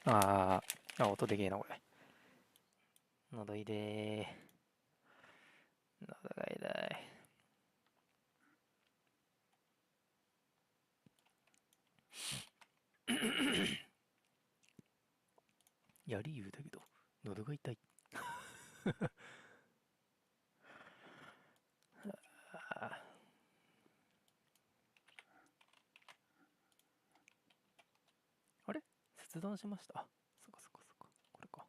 音でけえな、これ。喉いでー。喉が痛い。やり言うだけど、喉が痛い。あれ切断しました。そっかそっかそっか。これか。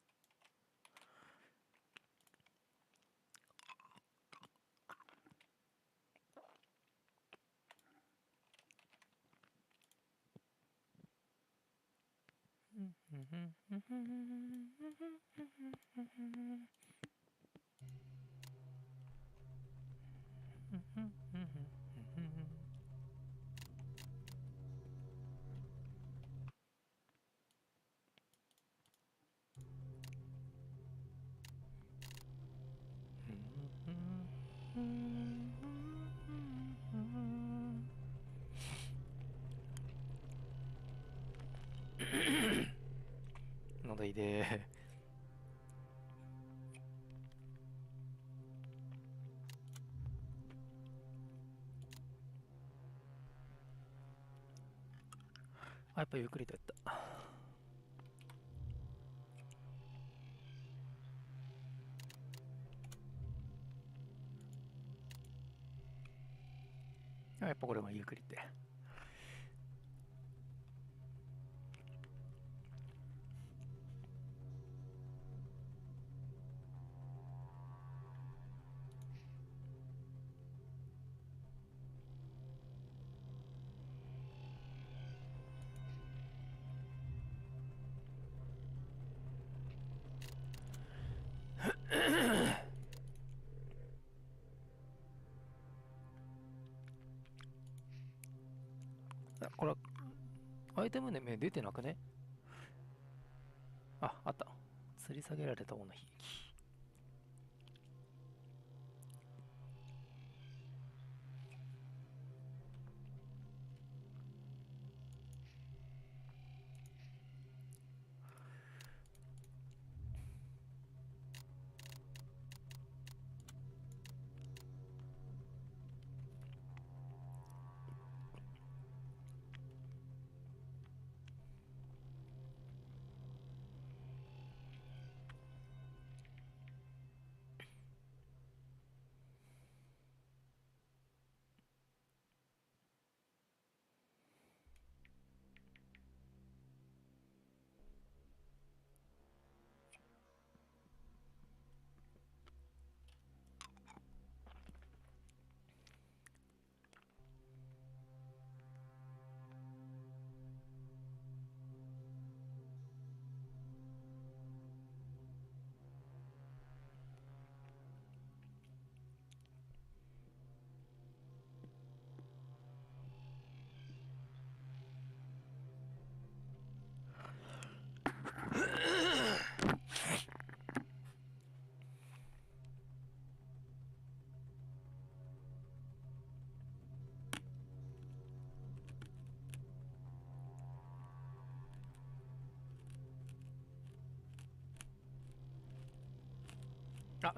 喉いでー。やっぱゆっくりとやった。やっぱこれはゆっくりって。これ、アイテムで目出てなくね？あった。吊り下げられた斧悲劇。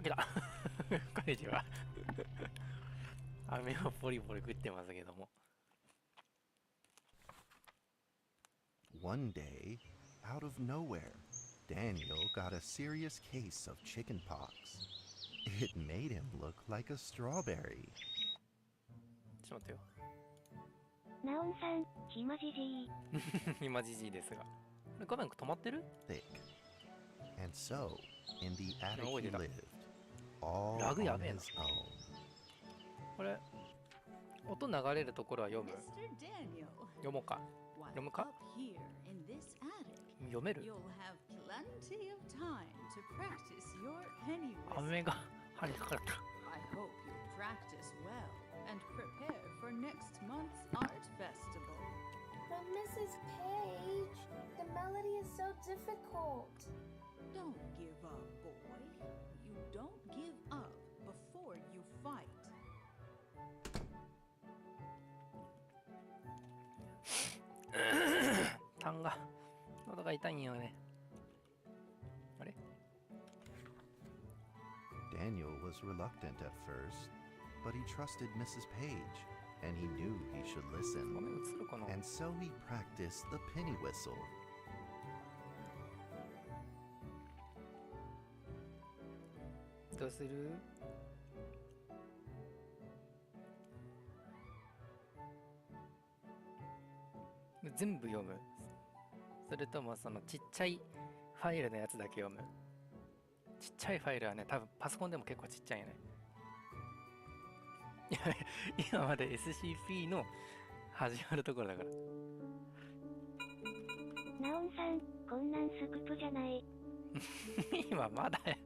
来た。こんにちは。飴をポリポリ食ってますけども。One day, out of nowhere, Daniel got a serious case of chickenpox. It made him look like a strawberry. ちょっと待ってよ。ナオンさん、暇じじい。今じじいですが。これ画面止まってる？ Thick. And so, in the attic Oh, he did I- lived, all Lag on やべえな。 his own. これ、音流れるところは読む？ Mr. Daniel, 読もうか。 what's読むか？ up here in this attic? 読める？ You'll have plenty of time to practice your penny 飴 whistle. が歯にかかった。 I hope you practice well and prepare for next month's art festival. But Mrs. Page, the melody is so difficult. Don't give up, boy. You don't give up before you fight. 痰が、喉が痛いんよね。Daniel was reluctant at first, but he trusted Mrs. Page, and he knew he should 画 listen. 面映るかな。 And so he practiced the penny whistle. どうする？全部読む？それともそのちっちゃいファイルのやつだけ読む？ちっちゃいファイルはね、多分パソコンでも結構ちっちゃいよね。いや、今まで SCP の始まるところだから。ナオンさん、こんなんスクプじゃない。今まだや。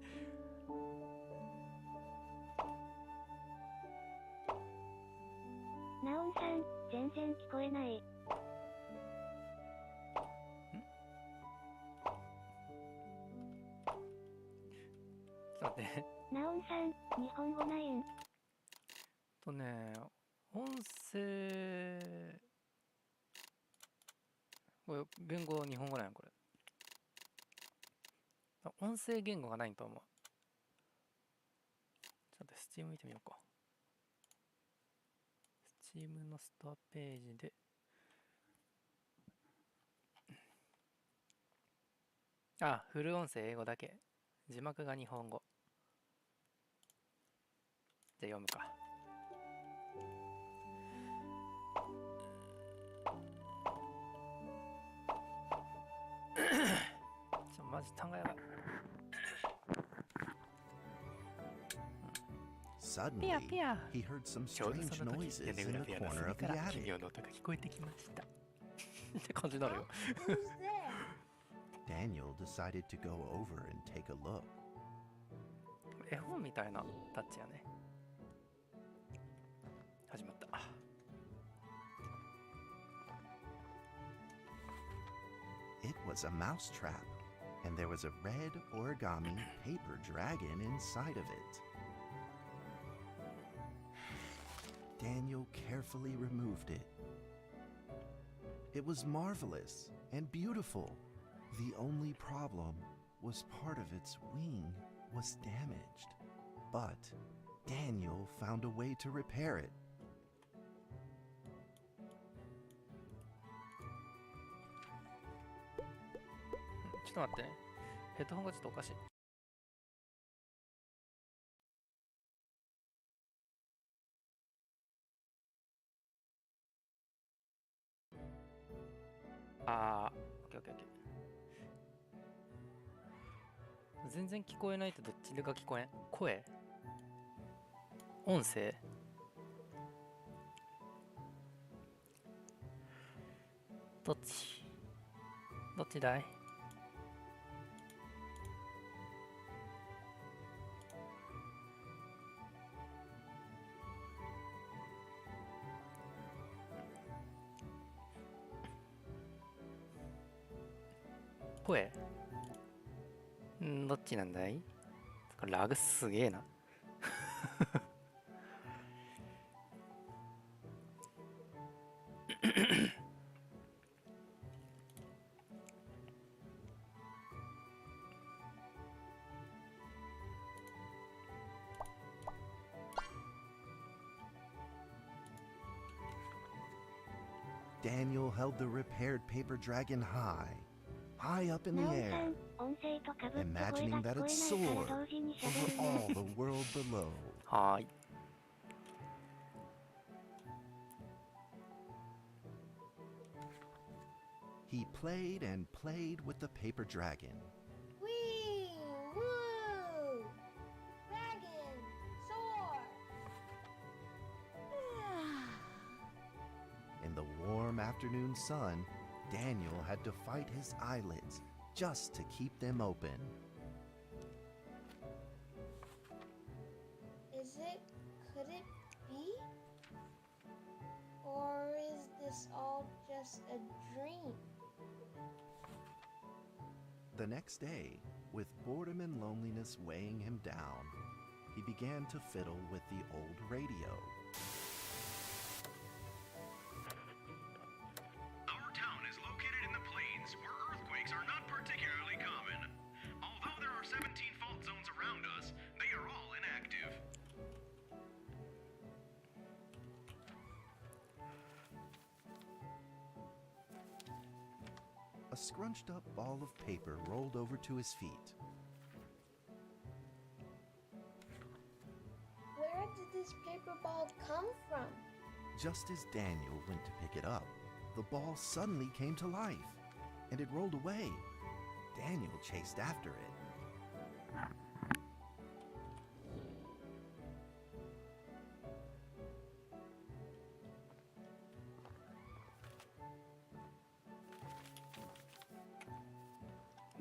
ナオンさん、全然聞こえない。ちょっと待って。ナオンさん、日本語ないん。音声、これ言語日本語なんやこれ。音声言語がないと思う。ちょっとスチーム見てみようか。スチームのストアページで。あ、フル音声英語だけ。字幕が日本語。じゃあ読むか。マジ単語やばい。Suddenly, he heard some ちょうど strange その時、 noises 屋 in 根 the 裏部屋の corner 隅 of か the ら奇 attic. 妙な音が聞こえてきました。って感じになるよ。 Who's there? Daniel decided to go over and take a look. 絵本みたいなタッチやね。始まった。It was a mousetrap, and there was a red origami paper dragon inside of it. Daniel carefully removed it. It was marvelous and beautiful. The only problem was part of its wing was damaged. But Daniel found a way to repair it. ちょっと待ってね。ヘッドホンがちょっとおかしい。あー、オッケーオッケーオッケー。全然聞こえないとどっちが聞こえん？声？音声？どっちだい？声？どっちなんだい？これラグすげえな。Daniel held the repaired paper dragon high up in the ナオンさ air, ん、音声とかぶって声 imagining が that 聞こ it えない soared から同時に over 喋 all って the world below. はーい。He played and played with the paper dragon. Wee! Woo! Dragon! Soar! In the warm afternoon sun, Daniel had to fight his eyelids just to keep them open. Could it be? Or is this all just a dream? The next day, with boredom and loneliness weighing him down, he began to fiddle with the old radio. Our town is located in the plains where earthquakes are not particularly common. Although there are 17 fault zones around us, they are all inactive. a scrunched up ball of paper rolled over to his feet. Where did this paper ball come from? Just as Daniel went to pick it up, the ball suddenly came to life, and it rolled away. Daniel chased after it.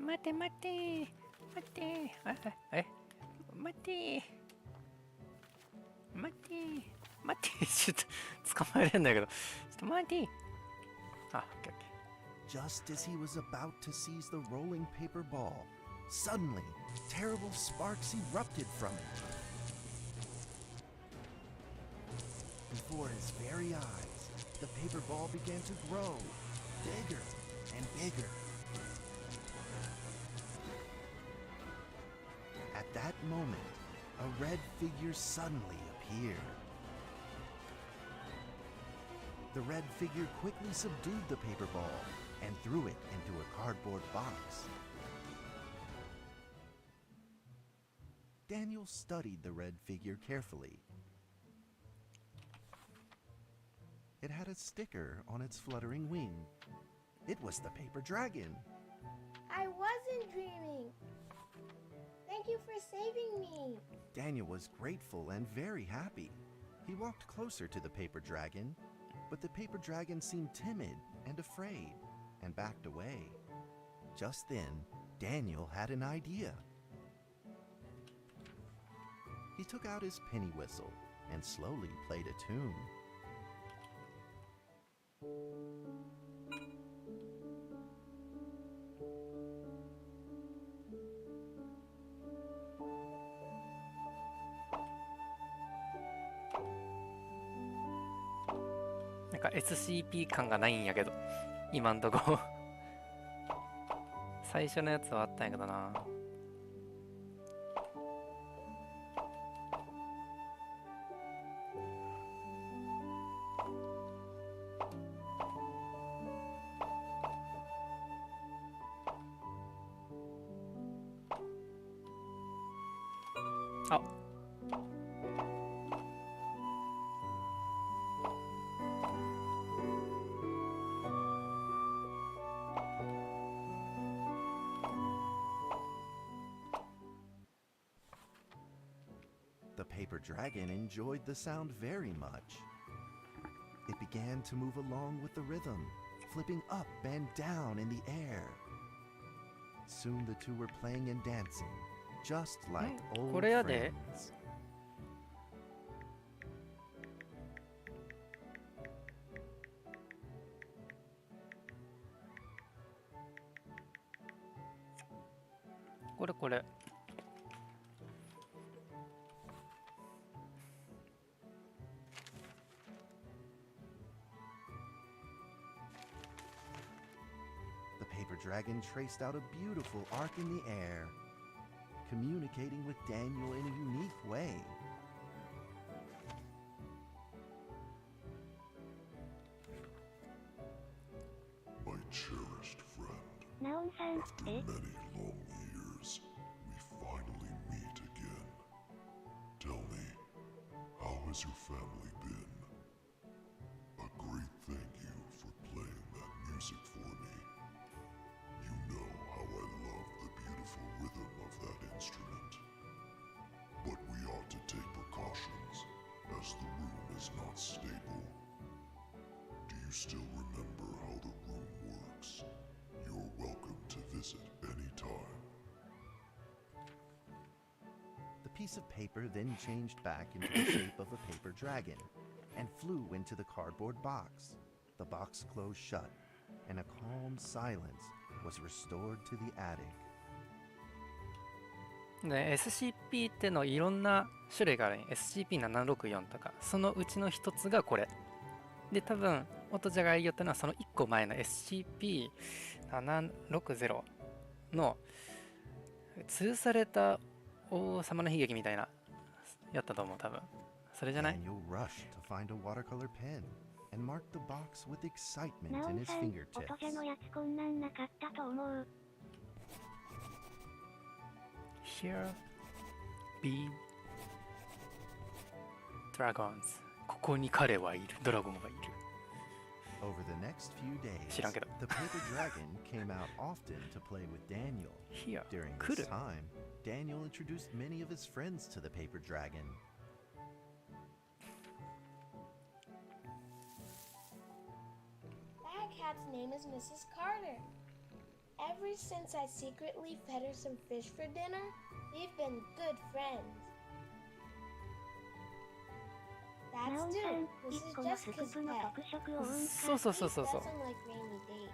Mate, mate, mate. Mate. Mate. Mate. ちょっと捕まえれんだけど。ちょっと待て。あ、オッケーオッケー。Just as he was about to seize the rolling paper ball, suddenly, terrible sparks erupted from it. Before his very eyes, the paper ball began to grow, bigger and bigger. At that moment, a red figure suddenly appeared. The red figure quickly subdued the paper ball and threw it into a cardboard box. Daniel studied the red figure carefully. It had a sticker on its fluttering wing. It was the paper dragon. I wasn't dreaming. Thank you for saving me. Daniel was grateful and very happy. He walked closer to the paper dragon, but the paper dragon seemed timid and afraid and backed away. Just then, Daniel had an idea. He took out his penny whistle and slowly played a tune. SCP 感がないんやけど今んとこ最初のやつはあったんやけどな。あ、The paper dragon enjoyed the sound very much. It began to move along with the rhythm, flipping up and down in the air. Soon the two were playing and dancing, just like old これやで。 friends. これこれ。The paper dragon traced out a beautiful arc in the air, communicating with Daniel in a unique way. My cherished friend, ナオンさん、 after many long years, we finally meet again. Tell me, how has your family been? A great thank you for playing that music for me. You know how I love the beautiful rhythm of that instrument. But we ought to take precautions, as the room is not stable. Do you still remember how the room works? You're welcome to visit any time. The piece of paper then changed back into the shape of a paper dragon and flew into the cardboard box. The box closed shut, and a calm silence was restored to the attic. ね、SCP ってのいろんな種類があるね。SCP-764 とかそのうちの一つがこれで、多分音じゃが言ったのはその1個前の SCP-760 の吊された王様の悲劇みたいなやったと思う。多分それじゃない？ Daniel rushed to find a watercolor pen and marked the box with excitement ナオ in ン his さん、 fingertips. 音じゃのやつこんなんなかったと思う。Here be dragons. ここに彼はいる。ドラゴンがいる。Over the next few days, 知らんけど。 the paper dragon came out often to play with Daniel. Here During 来 this る。 time, Daniel introduced many of his friends to the paper dragon. That cat's name is Mrs. Carter. Ever since I secretly fed her some fish for dinner, we've been good friends. ナ That's オンさ Duke. ん、 This 1 is 個のスク Jessica's プの pet. 特色を運 そうそうそうそうそう。 He doesn't like rainy days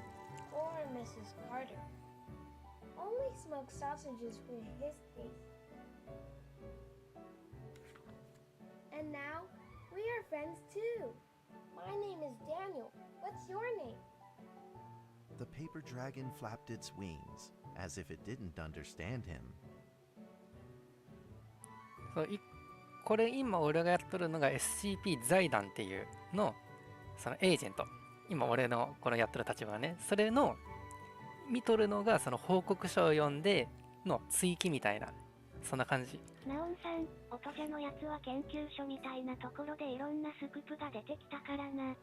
or Mrs. Carter. Only smoked sausages for his taste. And now we are friends too. My name is Daniel. What's your name? The paper dragon flapped its wings, as if it didn't understand him. そうこれ今俺がやっとるのが SCP 財団っていうのそのエージェント。今俺のこのやっとる立場はね、それの見とるのがその報告書を読んでの追記みたいな、そんな感じ。ナオンさん、音じゃのやつは研究所みたいなところでいろんなスクープが出てきたからな。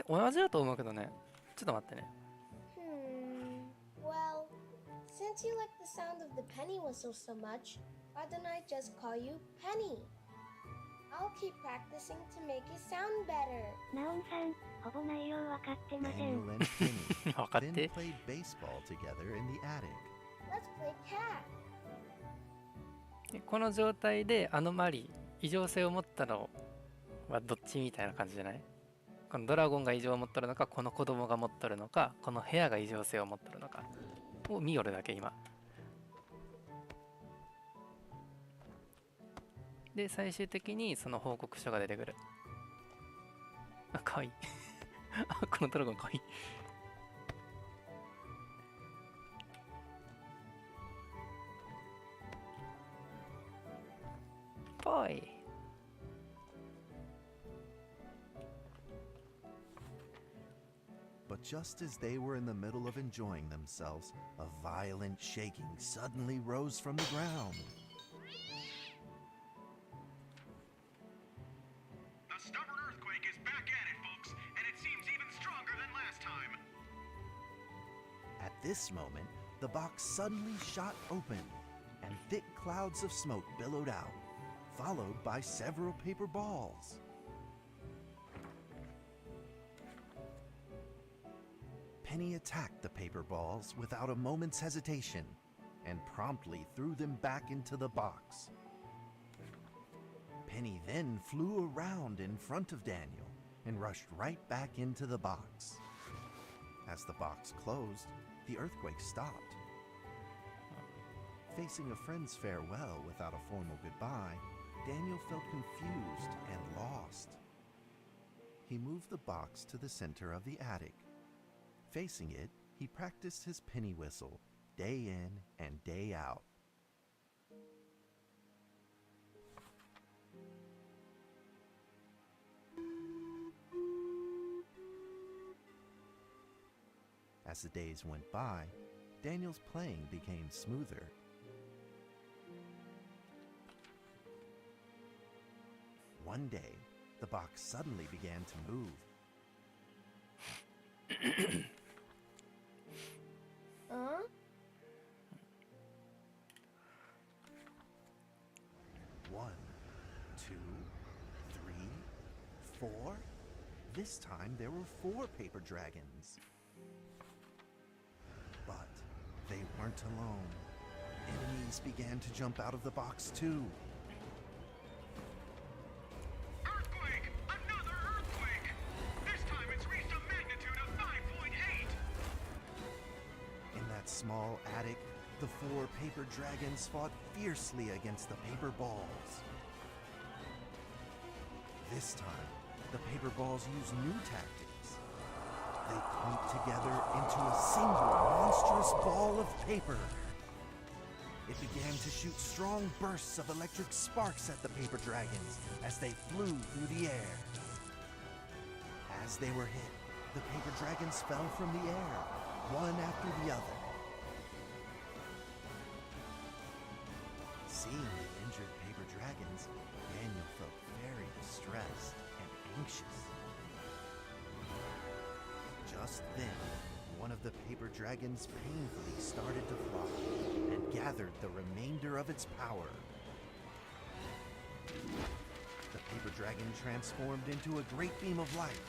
同じだと思うけどね。ちょっと待ってね。Well, since you like the sound of the penny whistle so much, why don't I just call you Penny? I'll keep practicing to make you sound better. ナオンさん、ほぼ内容わかってません。 Daniel and Penny 分かっ then て。 played baseball together in the attic. Let's play cat. でこの状態でアノマリー異常性を持ったのはどっちみたいな感じじゃない？このドラゴンが異常を持っとるのか、この子供が持っとるのか、この部屋が異常性を持っとるのかを見よるだけ今で、最終的にその報告書が出てくる。あ、かわいいあ、このドラゴンかわいい。ぽい。But just as they were in the middle of enjoying themselves, a violent shaking suddenly rose from the ground. A stubborn earthquake is back at it, folks, and it seems even stronger than last time. At this moment, the box suddenly shot open, and thick clouds of smoke billowed out, followed by several paper balls. Penny attacked the paper balls without a moment's hesitation and promptly threw them back into the box. Penny then flew around in front of Daniel and rushed right back into the box. As the box closed, the earthquake stopped. Facing a friend's farewell without a formal goodbye, Daniel felt confused and lost. He moved the box to the center of the attic. Facing it, he practiced his penny whistle day in and day out. As the days went by, Daniel's playing became smoother. One day, the box suddenly began to move. Huh? One, two, three, four. This time there were 4 paper dragons. But they weren't alone. Enemies began to jump out of the box too. Earthquake! Another earthquake! This time it's reached a magnitude of 5.8! In that small attic, the 4 paper dragons fought fiercely against the paper balls. This time, the paper balls used new tactics. They clumped together into a single monstrous ball of paper. It began to shoot strong bursts of electric sparks at the paper dragons as they flew through the air. As they were hit, the paper dragons fell from the air, one after the other. Seeing the injured paper dragons, Daniel felt very distressed and anxious. Just then, one of the paper dragons painfully started to fly and gathered the remainder of its power. The paper dragon transformed into a great beam of light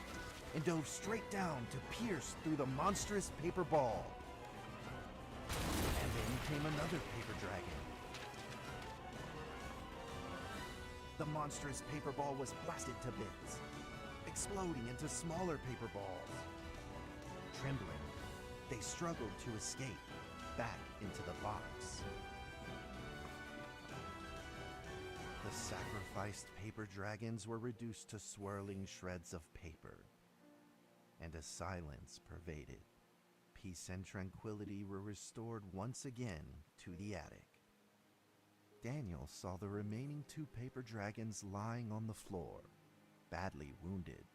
and dove straight down to pierce through the monstrous paper ball. And then came another paper dragon. The monstrous paper ball was blasted to bits, exploding into smaller paper balls. Trembling, they struggled to escape back into the box. The sacrificed paper dragons were reduced to swirling shreds of paper, and a silence pervaded. Peace and tranquility were restored once again to the attic. Daniel saw the remaining 2 paper dragons lying on the floor, badly wounded.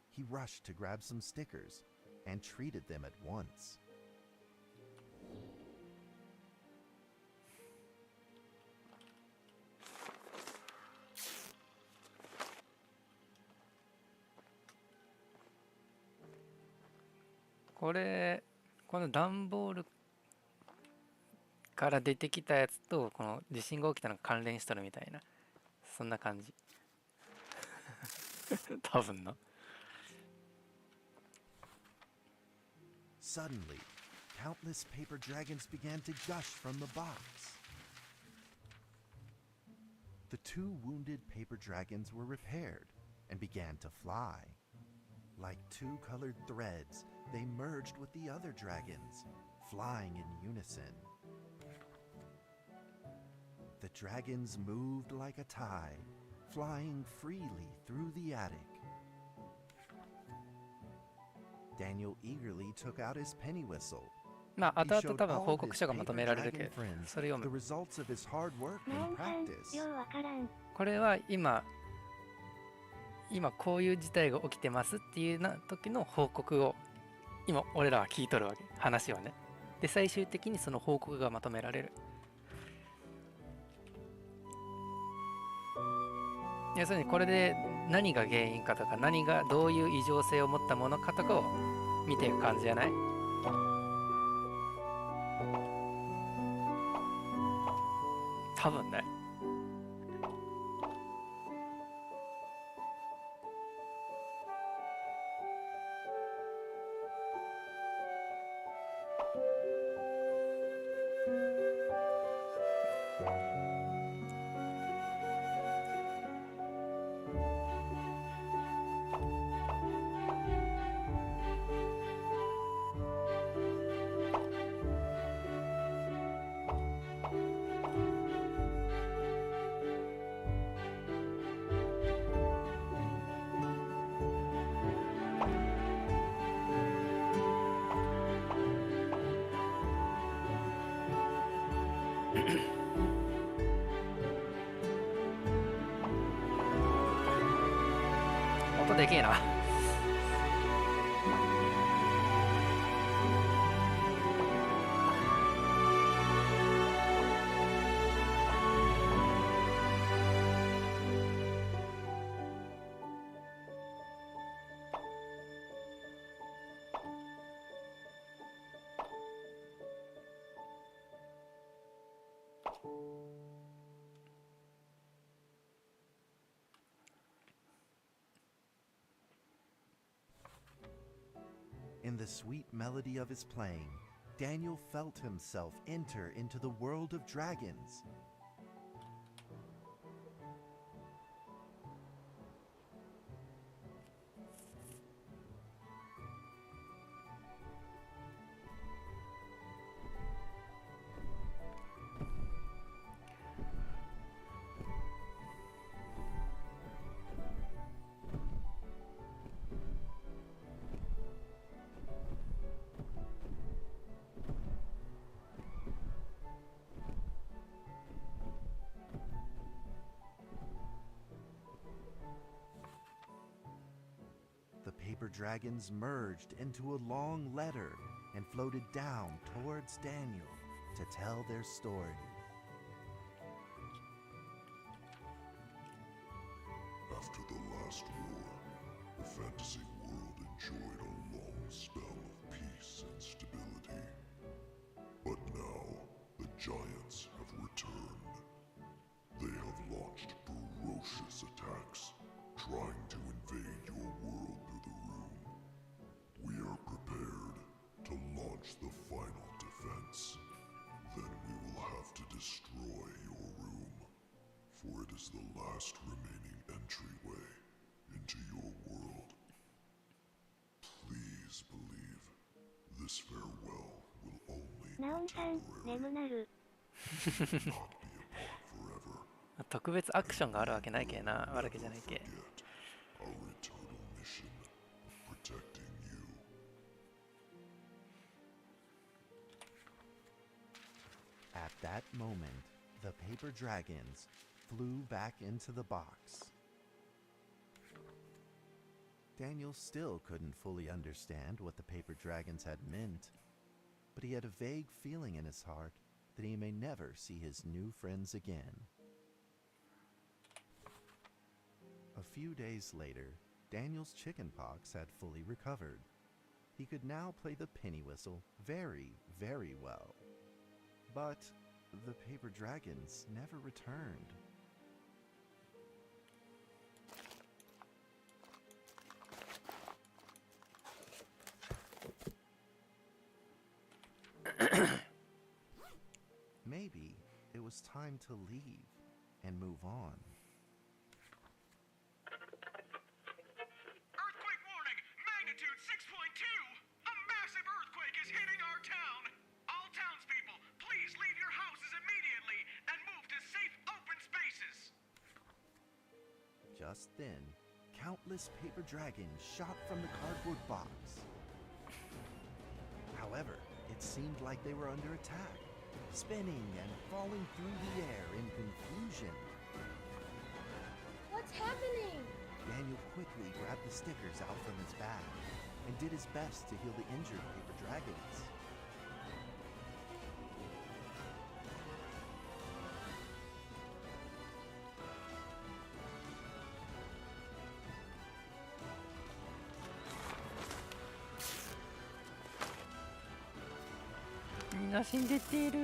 He rushed to grab some stickers and treated them at once.この段ボールから出てきたやつとこの地震が起きたのが関連しとるみたいな、そんな感じ多分な。Suddenly, countless paper dragons began to gush from the box. The 2 wounded paper dragons were repaired and began to fly. Like 2 colored threads, they merged with the other dragons, flying in unison. The dragons moved like a tide, flying freely through the attic. Daniel eagerly took out his penny whistle. まあ He 後 showed 々多分 all 報 of 告 his 書がまと paper められるけ dragon ど、 friends それ読 the む。 results of his hard work な and んさん、 practice. ようわからん。これは今こういう事態が起きてますっていう時の報告を今俺らは聞いとるわけ、話はね。で最終的にその報告がまとめられる。要するにこれで何が原因かとか、何がどういう異常性を持ったものかとかを見ていく感じじゃない？多分ね。音でけえな。In the sweet melody of his playing, Daniel felt himself enter into the world of dragons. dragons merged into a long letter and floated down towards Daniel to tell their story. After the last war, the fantasy world enjoyed a long spell of peace and stability. But now, the giants have returned. They have launched ferocious attacks, trying to invade your world through the room. We are prepared to launch the final defense. Then we will have to destroy your room, for it is the last remaining entryway into your world. Please believe this farewell will only ナオ be ンさん、 temporary, 眠なる。 not be apart forever. 特別アクションがあるわけないけな、わけじゃないけ。 Forget our eternal mission of protecting you. At that moment, the paper dragons flew back into the box. Daniel still couldn't fully understand what the paper dragons had meant, but he had a vague feeling in his heart that he may never see his new friends again. A few days later, Daniel's chickenpox had fully recovered. He could now play the penny whistle very, very well. But the paper dragons never returned. Maybe it was time to leave and move on. Earthquake warning! Magnitude 6.2! A massive earthquake is hitting our town! All townspeople, please leave your houses immediately and move to safe open spaces! Just then, countless paper dragons shot from the cardboard box. However, it seemed like they were under attack, spinning and falling through the air in confusion. What's happening? Daniel quickly grabbed the stickers out from his bag and did his best to heal the injured paper dragons. Mina 死んでっている。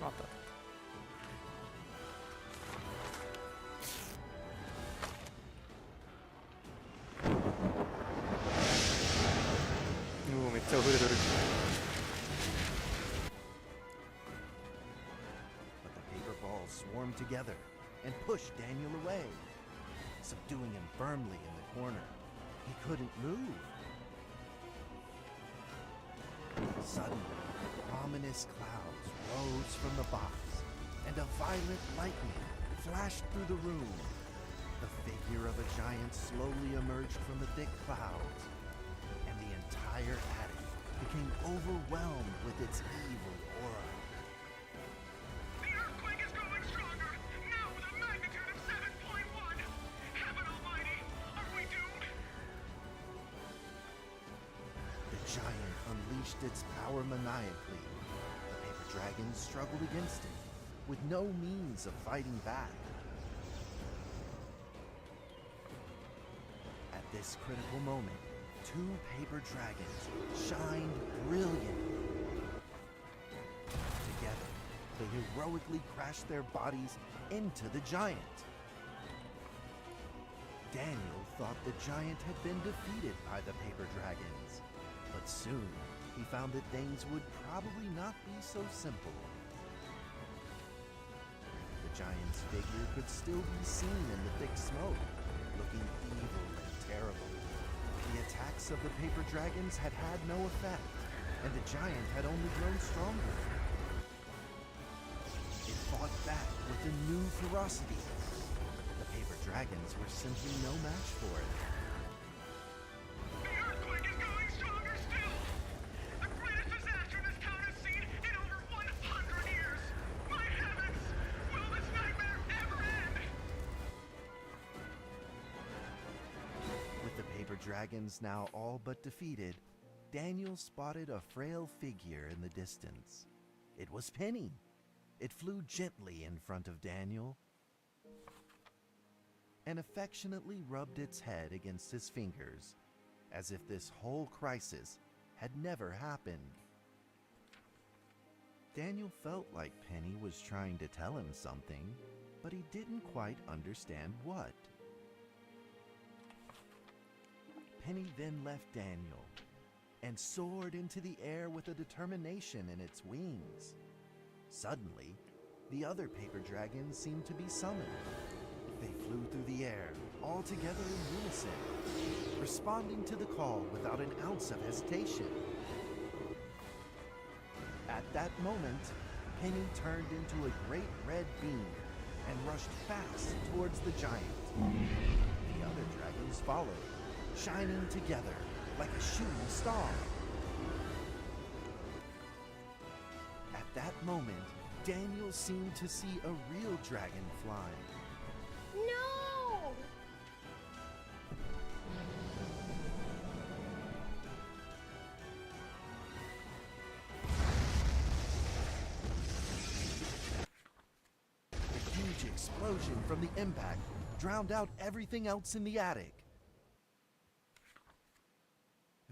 あった。うお、めっちゃ溢れてる。But the paper balls swarmed together and pushed Daniel away, subduing him firmly in the corner. He couldn't move. Suddenly, ominous clouds rose from the box, and a violent lightning flashed through the room. The figure of a giant slowly emerged from the thick clouds, and the entire attic became overwhelmed with its evil aura. The earthquake is growing stronger, now with a magnitude of 7.1! Heaven almighty, are we doomed? The giant unleashed its power maniacally. The paper dragons struggled against it, with no means of fighting back. At this critical moment, two paper dragons shined brilliantly. Together, they heroically crashed their bodies into the giant. Daniel thought the giant had been defeated by the paper dragons, but soon he found that things would probably not be so simple. The giant's figure could still be seen in the thick smoke, looking evil and terrible. The attacks of the paper dragons had had no effect, and the giant had only grown stronger. It fought back with a new ferocity. The paper dragons were simply no match for it. The earthquake is going dragons now all but defeated, Daniel spotted a frail figure in the distance. It was Penny. It flew gently in front of Daniel and affectionately rubbed its head against his fingers, as if this whole crisis had never happened. Daniel felt like Penny was trying to tell him something, but he didn't quite understand what. Penny then left Daniel and soared into the air with a determination in its wings. Suddenly, the other paper dragons seemed to be summoned. They flew through the air, all together in unison, responding to the call without an ounce of hesitation. At that moment, Penny turned into a great red beam and rushed fast towards the giant. The other dragons followed, shining together like a shooting star. At that moment, Daniel seemed to see a real dragon flying. No! A huge explosion from the impact drowned out everything else in the attic.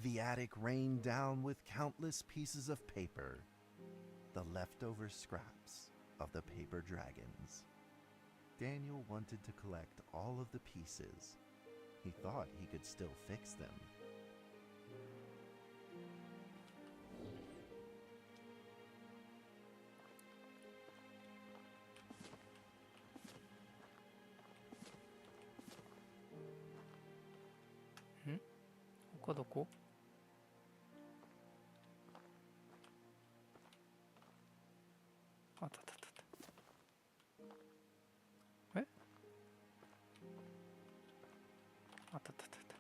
The attic rained down with countless pieces of paper, the leftover scraps of the paper dragons. Daniel wanted to collect all of the pieces. He thought he could still fix them. Hmm? 他どこ？あったあったあった。え？あったあったあったあった。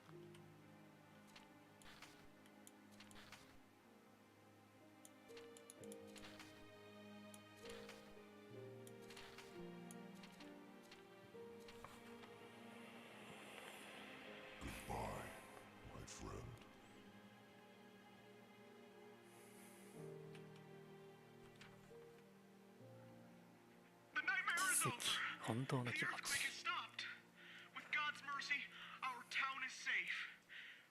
Goodbye, my friend. The nightmare is 奇 over. 跡。本当の The 気持 earthquake ち。 has stopped. With God's mercy, our town is safe.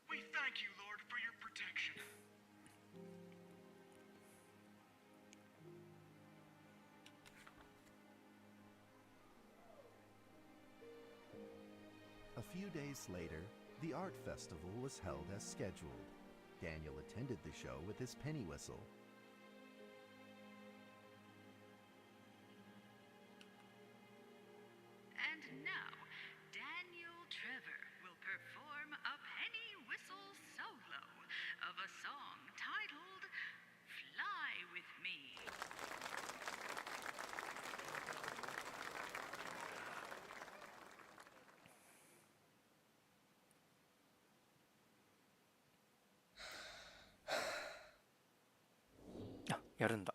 We thank you, Lord, for your protection. A few days later, the art festival was held as scheduled. Daniel attended the show with his penny whistle. And now, Daniel Trevor will perform a penny whistle solo of a song titled Fly With Me. Ah, やるんだ。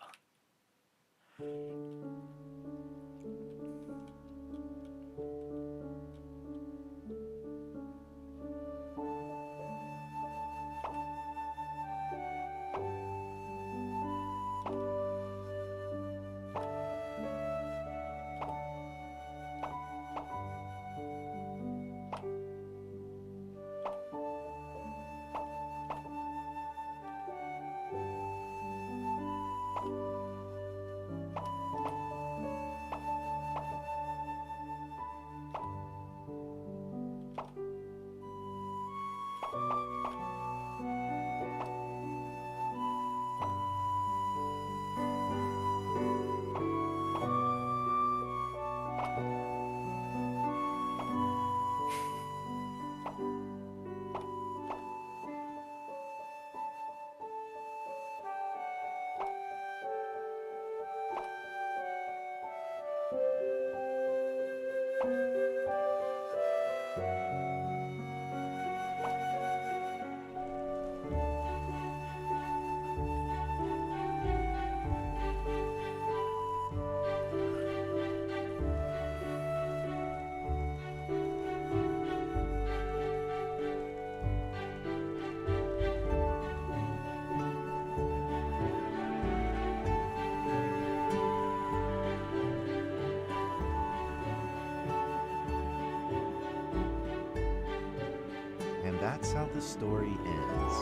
that's how the story ends.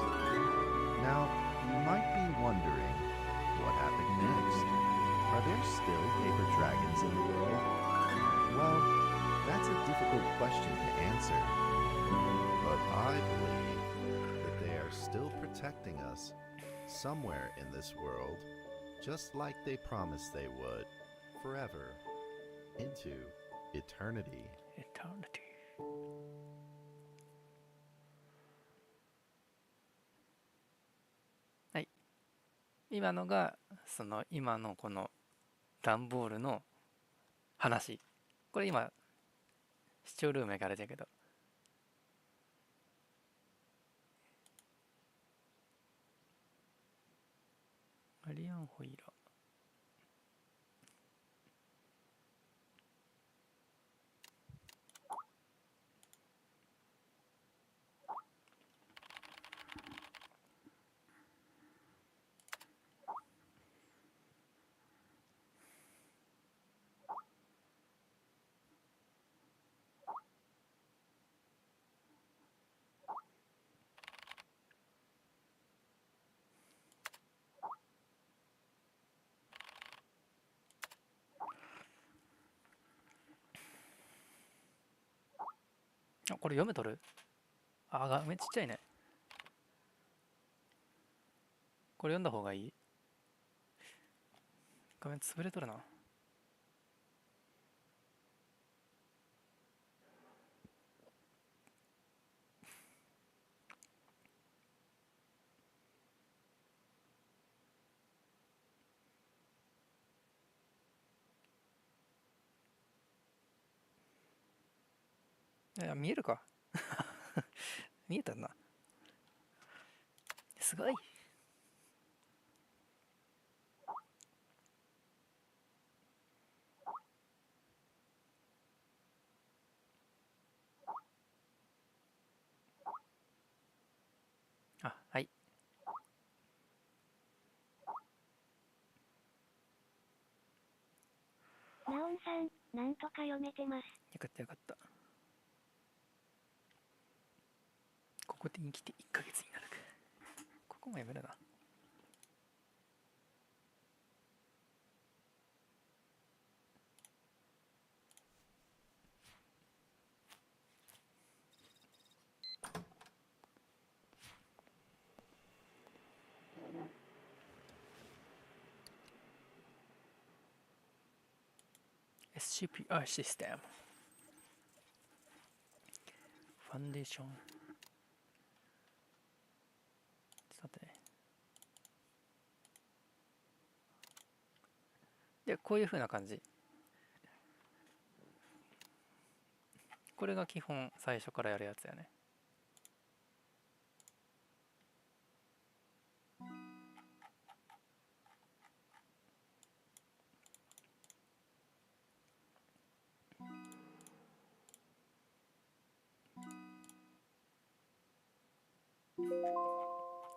Now, you might be wondering, what happened next? Are there still paper dragons in the world? Well, that's a difficult question to answer. But I believe that they are still protecting us somewhere in this world, just like they promised they would, forever, into eternity. Eternity。はい。今のが、今のこの段ボールの話。これ今、視聴ルームやからだけど。マリアンホイラ。あ、これ読めとる？あ、画面ちっちゃいね。これ読んだ方がいい？画面潰れとるな。いや、見えるか。見えたな。すごい。あ、はい。ナオンさん、なんとか読めてます。よかったよかった。ここで生きて1ヶ月になるか。ここもやめるな。SCPR システム。ファンデーション。さて。で、こういう風な感じ。これが基本最初からやるやつやね。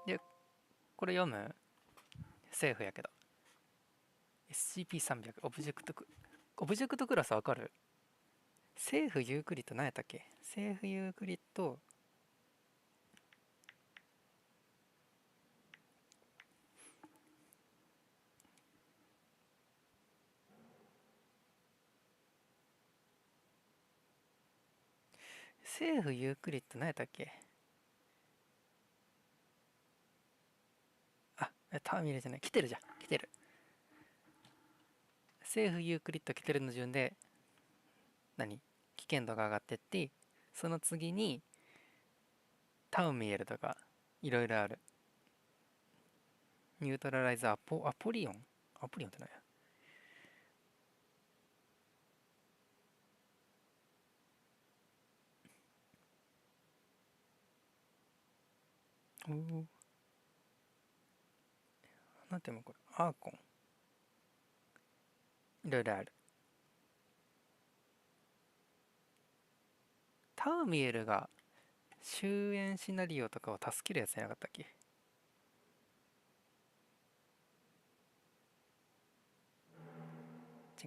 で、これ読む？セーフやけど。SCP-300 オブジェクトクラスわかる？セーフユークリッド何やったっけ？セーフユークリッドセーフユークリッド何やったっけ？あ、ターミネじゃない。来てるじゃん。来てる。セーフユークリッド来てるの順で、危険度が上がってって、その次に、タウミエルとか、いろいろある。ニュートラライズアポリオンって何や？おお。なんていうのこれ？アーコン。いろいろある。タウミエルが終焉シナリオとかを助けるやつじゃなかったっけ？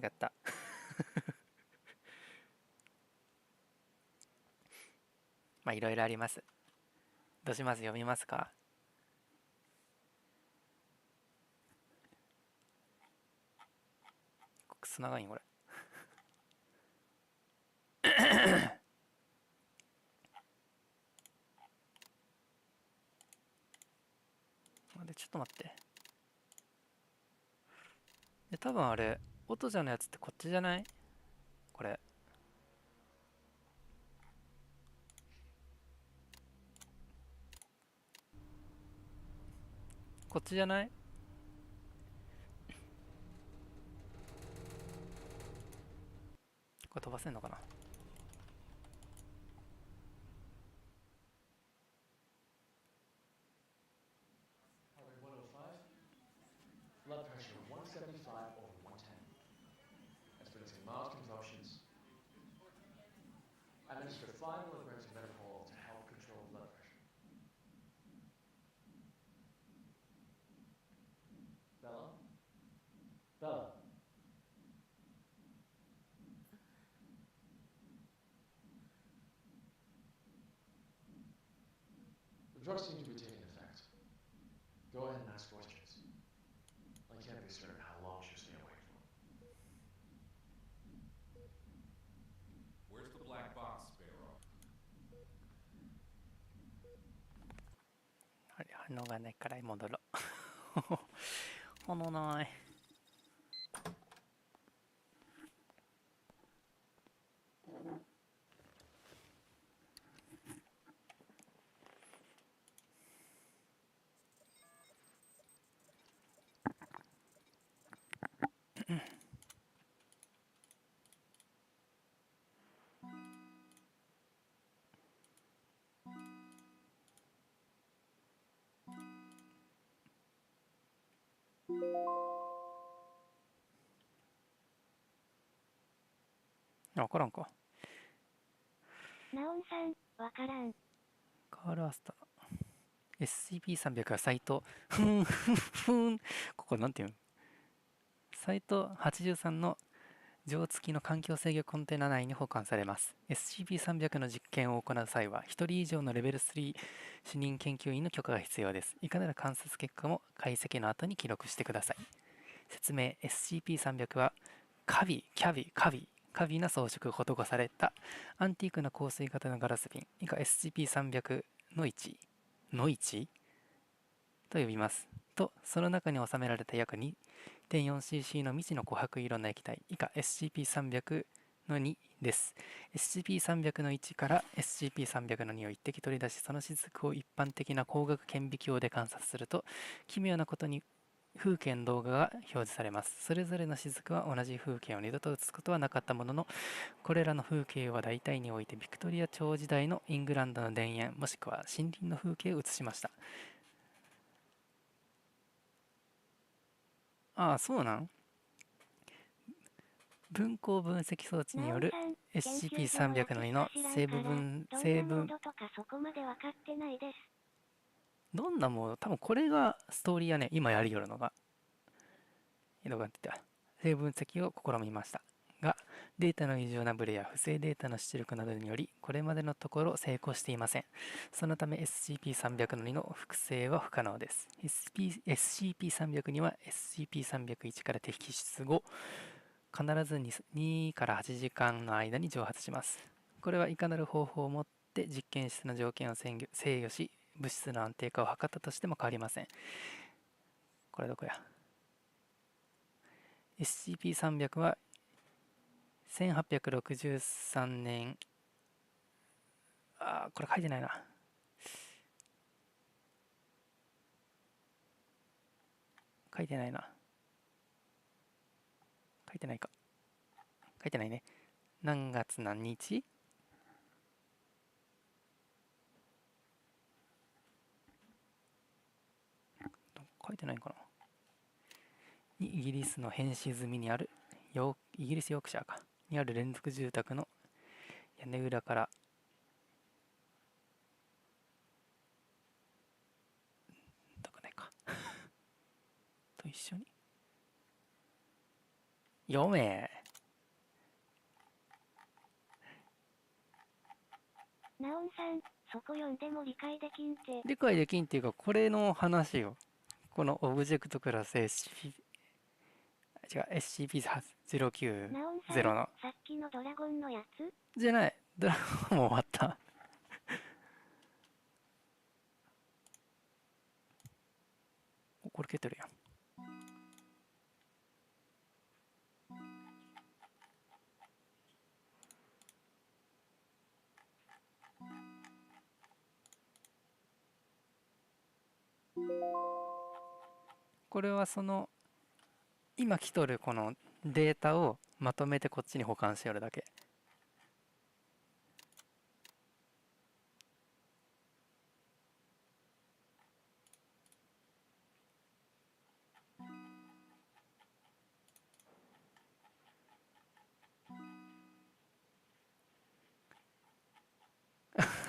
違った。まあいろいろあります。どうします？読みますか？くそ長いんこれ。ちょっと待って。で、多分あれ、音じゃのやつってこっちじゃない？これ。こっちじゃない？これ飛ばせんのかな？Blood pressure of 175 over 110. Experiencing mild convulsions. Administer 5 milligrams of methadone to help control blood pressure. Bella? Bella? The drugs seem to be taking effect. Go ahead and ask questions. I can't be certain how long she'll stay awake for. Where's the black box, Sparrow? あれ、反応がないから戻ろう。反応ない。わからんか。ナオンさん、わからん。カールアスター。SCP-300 はサイト、ふんふんふん。ここなんていうの？サイト83の錠付きの環境制御コンテナ内に保管されます。SCP-300 の実験を行う際は、1人以上のレベル3主任研究員の許可が必要です。いかなる観察結果も解析の後に記録してください。説明。SCP-300 はカビな装飾が施されたアンティークな香水型のガラス瓶以下 SCP-300 の1と呼びますと、その中に収められた約 2.4cc の未知の琥珀色の液体以下 SCP-300 の2です。 SCP-300 の1から SCP-300 の2を一滴取り出し、その雫を一般的な光学顕微鏡で観察すると、奇妙なことに風景の動画が表示されます。それぞれの雫は同じ風景を二度と映すことはなかったものの、これらの風景は大体においてビクトリア朝時代のイングランドの田園もしくは森林の風景を映しました。ああ、そうなん？分光分析装置による SCP-300 の2の成分どんなもの、多分これがストーリーやね、今やりよるのが。成分析を試みましたが、データの異常なブレや不正データの出力などにより、これまでのところ成功していません。そのため SCP-300 の2の複製は不可能です。SCP-300 には SCP-301 から摘出後、必ず2から8時間の間に蒸発します。これはいかなる方法をもって実験室の条件を制御し、物質の安定化を図ったとしても変わりません。これどこや？ SCP-300 は1863年、これ書いてないな。書いてないか。書いてないね。何月何日？書いてないかな。にイギリスの変死済みにあるイギリスヨークシャーかにある連続住宅の屋根裏からどこないかと一緒に読め。ナオンさん、そこ読んでも理解できんて。理解できんっていうか、これの話よ。このオブジェクトクラス SCP、違う、SCP-090 ナオンさん、の。さっきのドラゴンのやつじゃない。ドラゴンも終わった。これ消えてるやん。これはその今来とるこのデータをまとめてこっちに保管しておるだけ。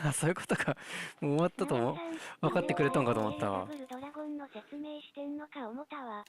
あ、そういうことか。もう終わったと思う。分かってくれたんかと思ったわ。ドラゴンの説明してんのか思ったわ。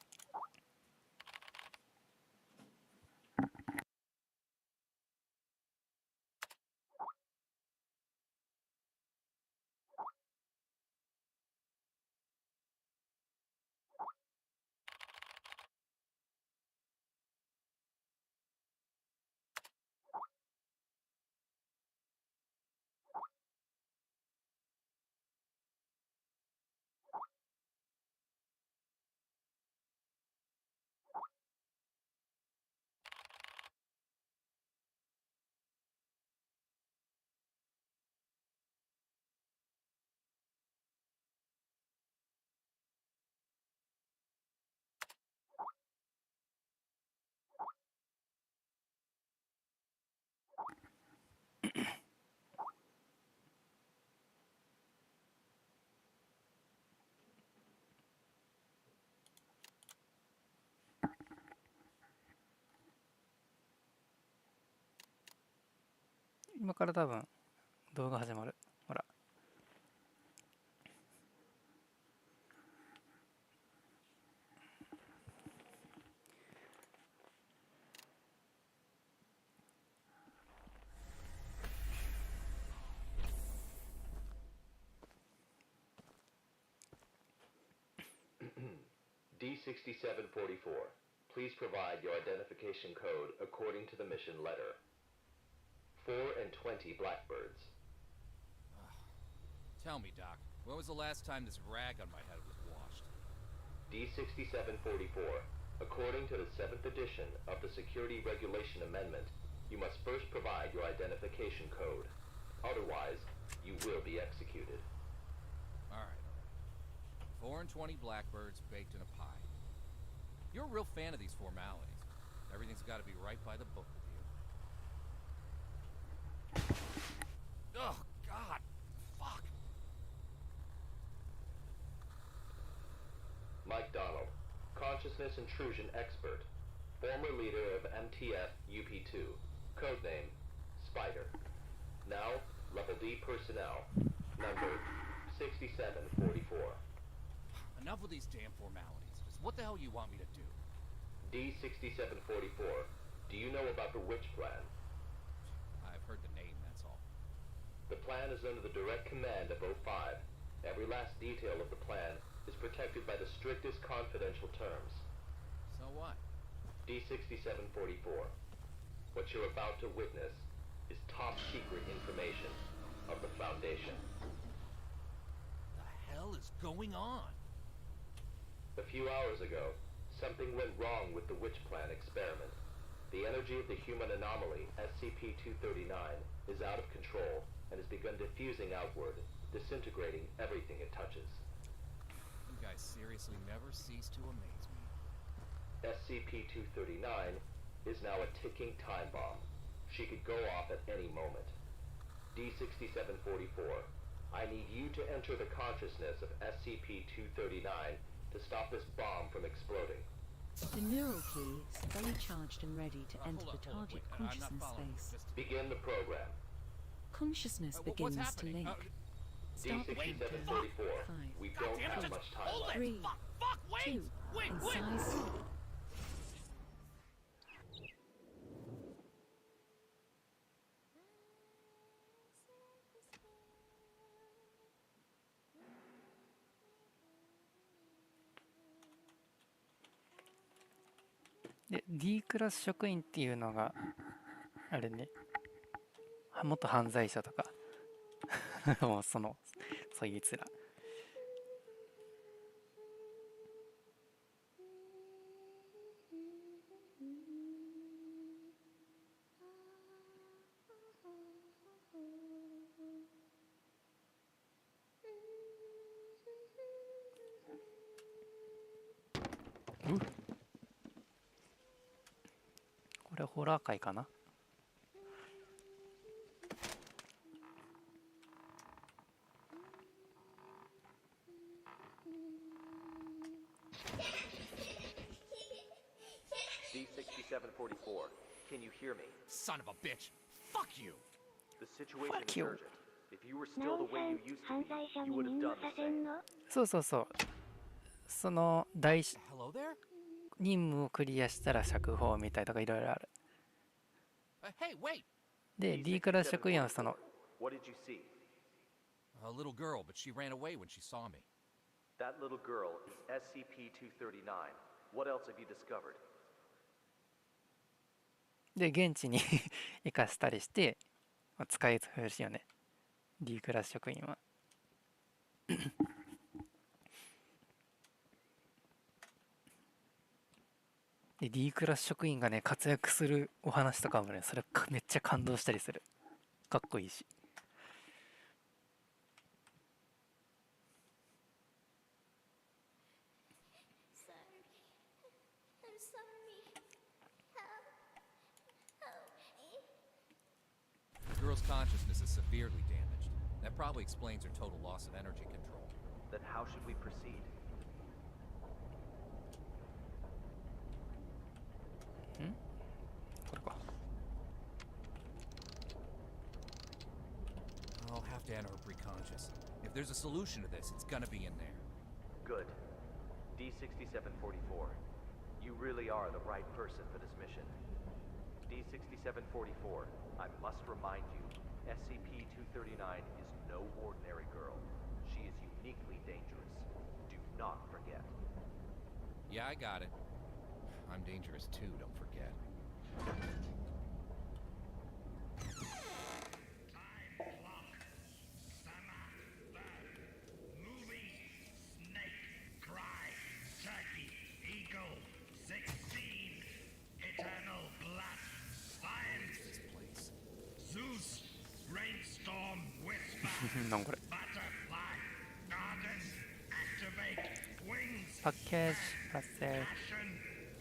今から多分動画始まる。ほら。D6744, please provide your identification code according to the mission letter. 4 and 20 blackbirds. Tell me, Doc, when was the last time this rag on my head was washed? D6744, according to the 7th edition of the Security Regulation Amendment, you must first provide your identification code. Otherwise, you will be executed. Alright. 4 and 20 blackbirds baked in a pie. You're a real fan of these formalities. Everything's got to be right by the book with you. Oh, God. Fuck. Mike Donald, consciousness intrusion expert, former leader of MTF UP2, codename Spider. Now, level D personnel, number 6744. Enough with these damn formalities. Just what the hell you want me to do? D6744, do you know about the Witch Plan? I've heard the name, that's all. The plan is under the direct command of O5. Every last detail of the plan is protected by the strictest confidential terms. So what? D6744, what you're about to witness is top secret information of the Foundation. The hell is going on? A few hours ago, something went wrong with the Witch Plan experiment. The energy of the human anomaly, SCP-239, is out of control and has begun diffusing outward, disintegrating everything it touches. You guys seriously never cease to amaze me. SCP-239 is now a ticking time bomb. She could go off at any moment. D6744, I need you to enter the consciousness of SCP-239 to stop this bomb from exploding. The neural key is fully charged and ready to enter the target consciousness space. Begin the program. Consciousness begins to link. Start the countdown. D6744, we don't have much time left. 3, 2, incise. で D クラス職員っていうのがあれね、元犯罪者とかもうそういうやつら。これホラー界かな。D6744, can you hear me? Son of a bitch! Fuck you! The situation Fuck is you. urgent. If you were な still お the さ way ん you used to 犯罪者 be, に you would 任 have 務 done さ the せん same. の？そうそうそう。そのHello there? 任務をクリアしたら釈放みたいとかいろいろある。 Hey, wait! で D クラス職員はその What did you see? A little girl, but she ran away when she saw me. That little girl is SCP-239. What else have you discovered? で現地に生かしたりして、まあ、使いほしいよね D クラス職員は。で D クラス職員がね活躍するお話とかもね、それめっちゃ感動したりする。かっこいいし。The girl's consciousness is severely damaged. That probably explains her total loss of energy control. Then how should we proceed? I'll have to enter her preconscious. If there's a solution to this, it's gonna be in there. Good. D6744, you really are the right person for this mission. D6744, I must remind you, SCP-239 is no ordinary girl. She is uniquely dangerous. Do not forget. Yeah, I got it. I'm dangerous too, don't forget. Package process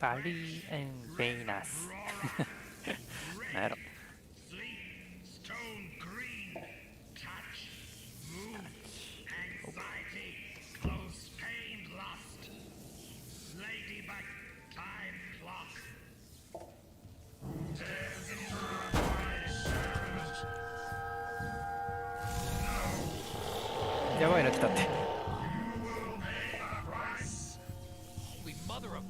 Bali and Venus なんやろ。やばいの来たって。Holy mother of...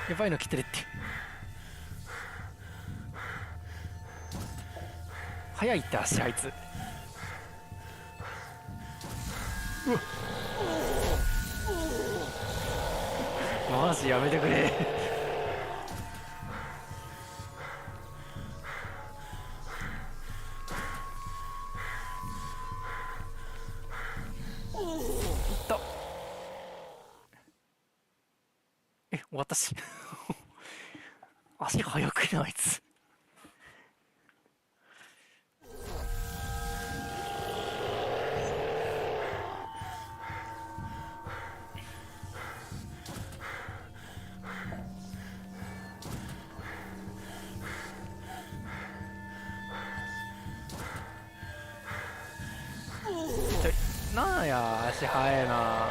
やばいの来てるって。速いって足あいつ。うわっ、マジやめてくれ。いった。私足速くないあいつ。なんや足速いな。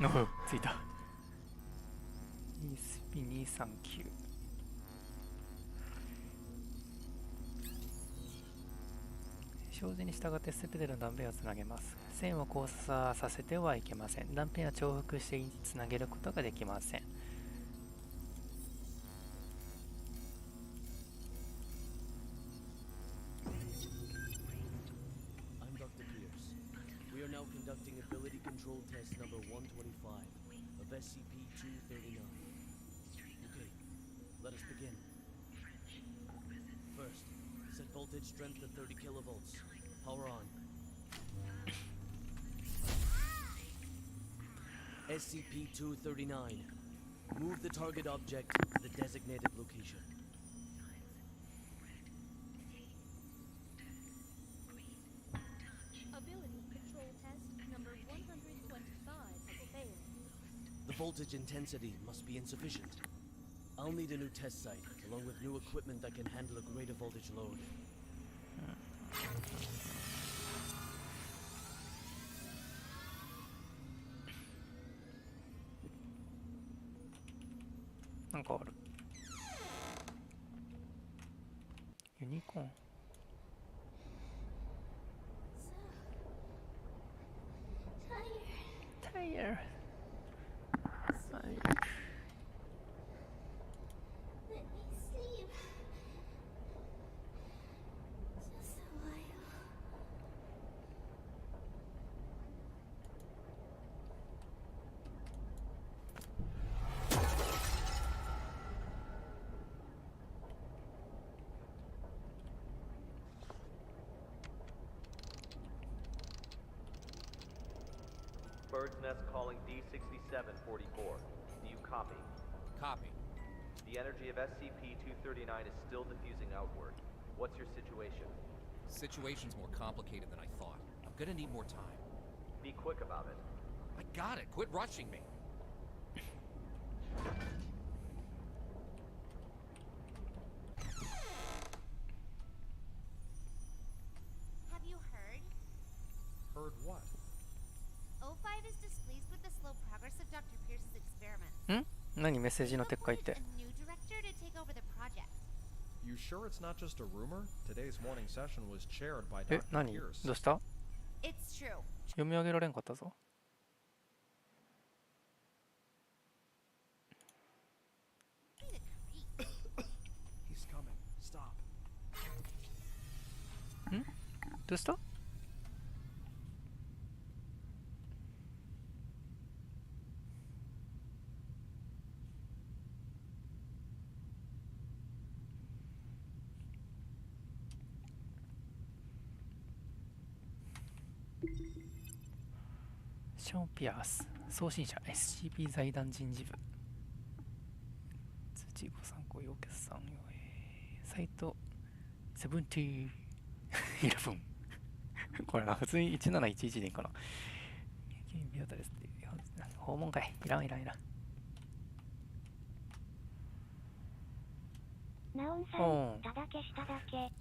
おう、着いた。ESP239。表示に従って全ての断片をつなげます。線を交差させてはいけません。断片は重複してつなげることができません。I'm Dr. Pierce. We are now conducting ability control test number 125 of SCP-239. Okay, let us begin. First, set voltage strength to 30 kilovolts. Power on. SCP-239. Move the target object to the designated location. Ability control test number 125 has failed. The voltage intensity must be insufficient. I'll need a new test site, along with new equipment that can handle a greater voltage load. なんかある。ユニコーン。タイヤー。Let me sleep. Just a while. Bird's Nest calling D6744. Do you copy? Copy. The energy of SCP-239 is still diffusing outward. What's your situation? Situation's more complicated than I thought. I'm gonna need more time. Be quick about it. I got it. Quit rushing me. Have you heard? Heard what? O5 is displeased with the slow progress of Dr. Pierce's experiments. ん？何メッセージの撤回って。 A new director to take over the project. You sure it's not just a rumor? Today's morning session was chaired by え、 Dr. 何？ Pierce. どうした？ It's true. 読み上げられんかったぞ。He's coming. Stop. ん？どうした？ショーン・ピアース送信者 SCP 財団人事部通知ご参考要決算サイト7011これな普通に1711でいいかなビアドレスで訪問会いらんナオンさん、ただけしただけ。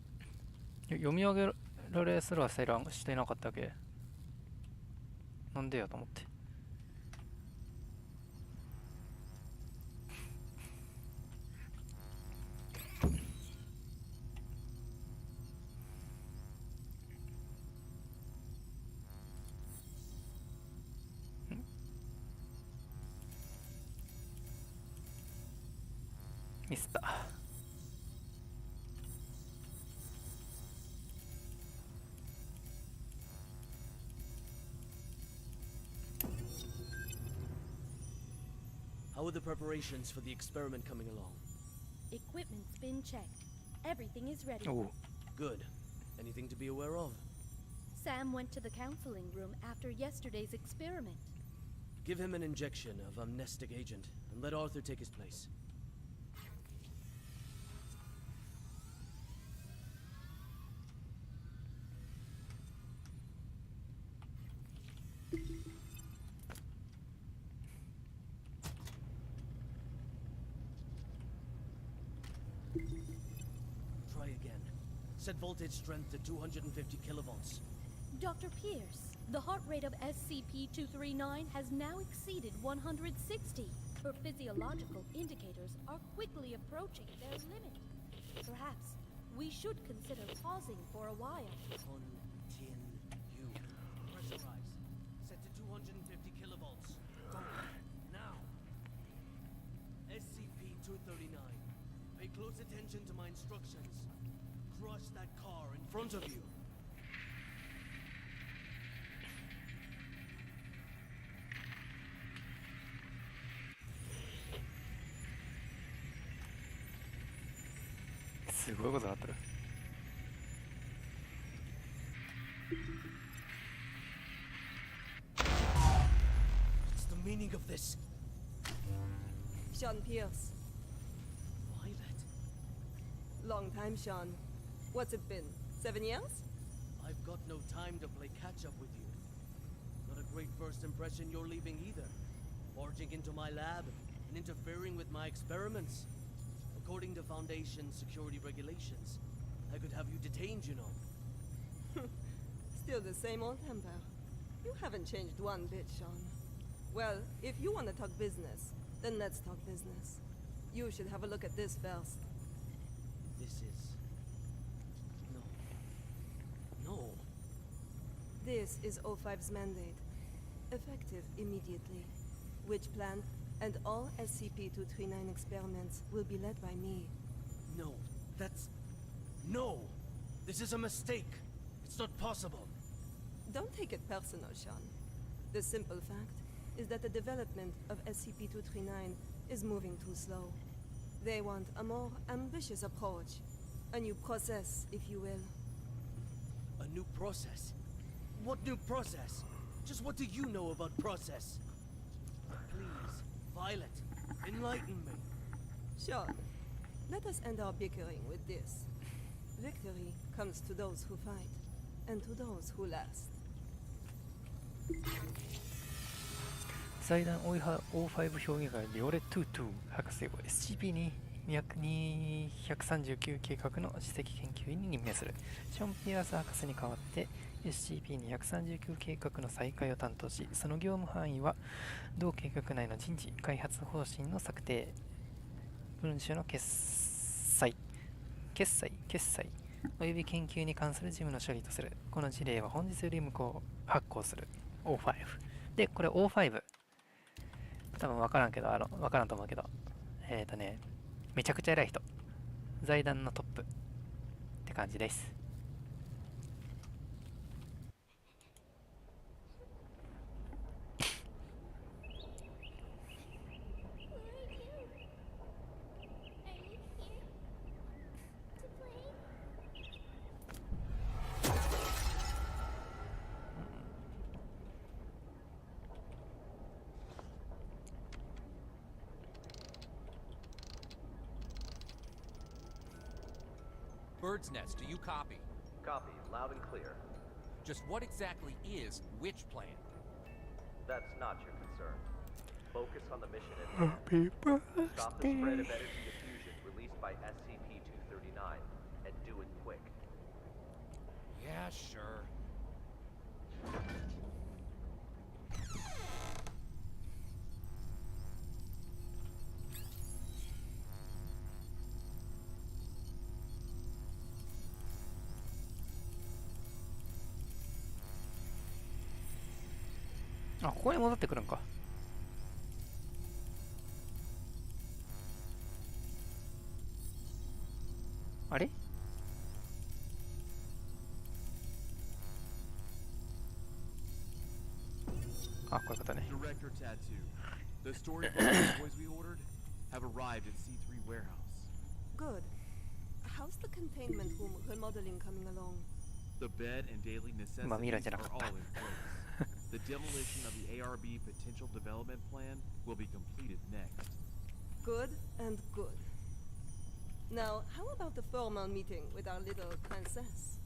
読み上げられすらしていなかったっけなんでやと思って。ミスった。How are the preparations for the experiment coming along? Equipment's been checked. Everything is ready. Oh. Good. Anything to be aware of? Sam went to the counseling room after yesterday's experiment. Give him an injection of amnestic agent and let Arthur take his place. Try again. Set voltage strength to 250 kilovolts. Dr. Pierce, The heart rate of SCP-239 has now exceeded 160. Her physiological indicators are quickly approaching their limit. Perhaps we should consider pausing for a while. Continue. Pressurize. Set to 250 kilovolts. Go. Now. SCP-239. Pay close attention to my instructions. Crush that car in front of you. What's the meaning of this? Sean Pierce. Violet. Long time, Sean. What's it been? 7 years? I've got no time to play catch-up with you. Not a great first impression you're leaving either. Barging into my lab and interfering with my experiments. According to Foundation security regulations, I could have you detained, you know. Still the same old temper. You haven't changed one bit, Sean. Well, if you want to talk business, then let's talk business. You should have a look at this first. This is... No. This is O5's mandate. Effective immediately. Which plan and all SCP-239 experiments will be led by me. No, that's... No! This is a mistake! It's not possible! Don't take it personal, Sean. The simple fact is that the development of SCP-239 is moving too slow. They want a more ambitious approach. A new process, if you will. A new process? What new process? Just what do you know about process? Please, Violet, enlighten me. Sean, let us end our bickering with this. Victory comes to those who fight, and to those who last. 財団 O5 評議会ビオレトゥートゥ博士を SCP-239 計画の首席研究員に任命する。ショーン・ピアース博士に代わって SCP-239 計画の再開を担当し、その業務範囲は同計画内の人事開発方針の策定、文書の決裁および研究に関する事務の処理とする。この事例は本日より発行する。O5 で、これ O5 多分分からんと思うけど、めちゃくちゃ偉い人、財団のトップって感じです。Bird's Nest, do you copy? Copy, loud and clear. Just what exactly is Witch Plan? That's not your concern. Focus on the mission at hand. Stop the spread of energy diffusion released by SCP-239, and do it quick. Yeah, sure.あ、ここに戻ってくるんか。あれ？あ、こういうことね。Director Tattoo. The storybook toys we ordered have arrived at C3 warehouse. Good. How's the containment room remodeling coming along? The bed and daily necessities are all in place. The demolition of the ARB potential development plan will be completed next. Good and good. Now, how about the formal meeting with our little princess?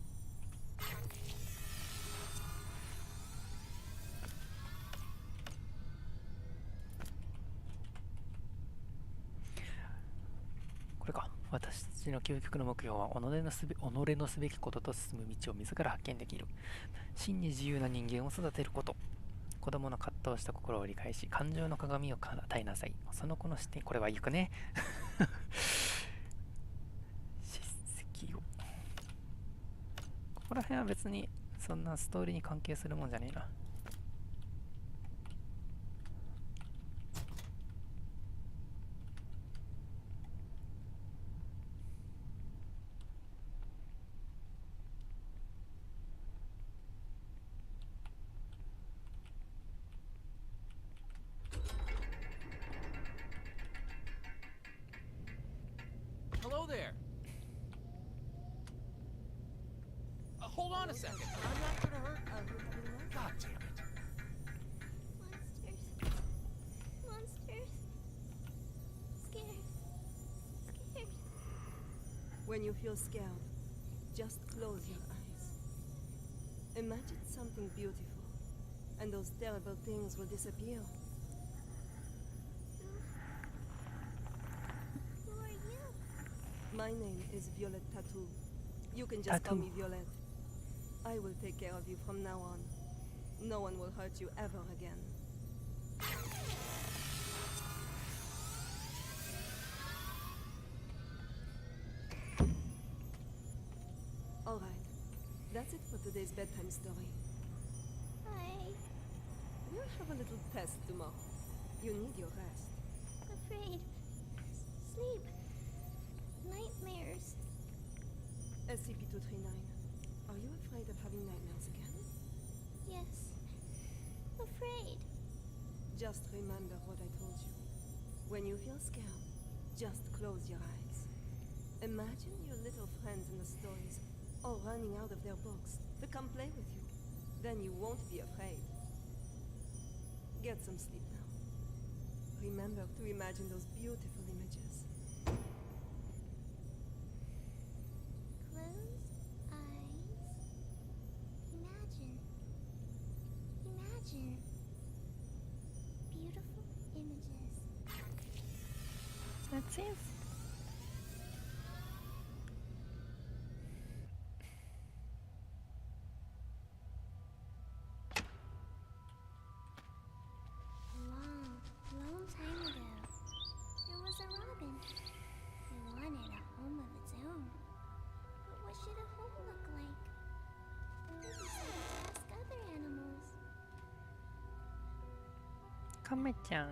私の究極の目標は己のすべきことと進む道を自ら発見できる。真に自由な人間を育てること。子供の葛藤した心を理解し、感情の鏡を与えなさい。その子の視点、これは行くね。叱責を。ここら辺は別にそんなストーリーに関係するもんじゃねえな。Hello there. Hold on a second. I'm not gonna hurt everybody. God damn it. Monsters. Scared. When you feel scared, just close your eyes. Imagine something beautiful, and those terrible things will disappear. Who are you? My name is Violet Tattoo. You can just call me Violet. I will take care of you from now on. No one will hurt you ever again. Alright, that's it for today's bedtime story. We'll have a little test tomorrow. You need your rest. Afraid. Sleep. Nightmares. SCP-239, are you afraid of having nightmares again? Yes. Afraid. Just remember what I told you. When you feel scared, just close your eyes. Imagine your little friends in the stories all running out of their books to come play with you. Then you won't be afraid. Get some sleep now. Remember to imagine those beautiful images. Closed eyes. Imagine. Beautiful images. That's it. Long time ago, there was a robin who wanted a home of its own. But what should a home look like? He decided to ask other animals. カメちゃん。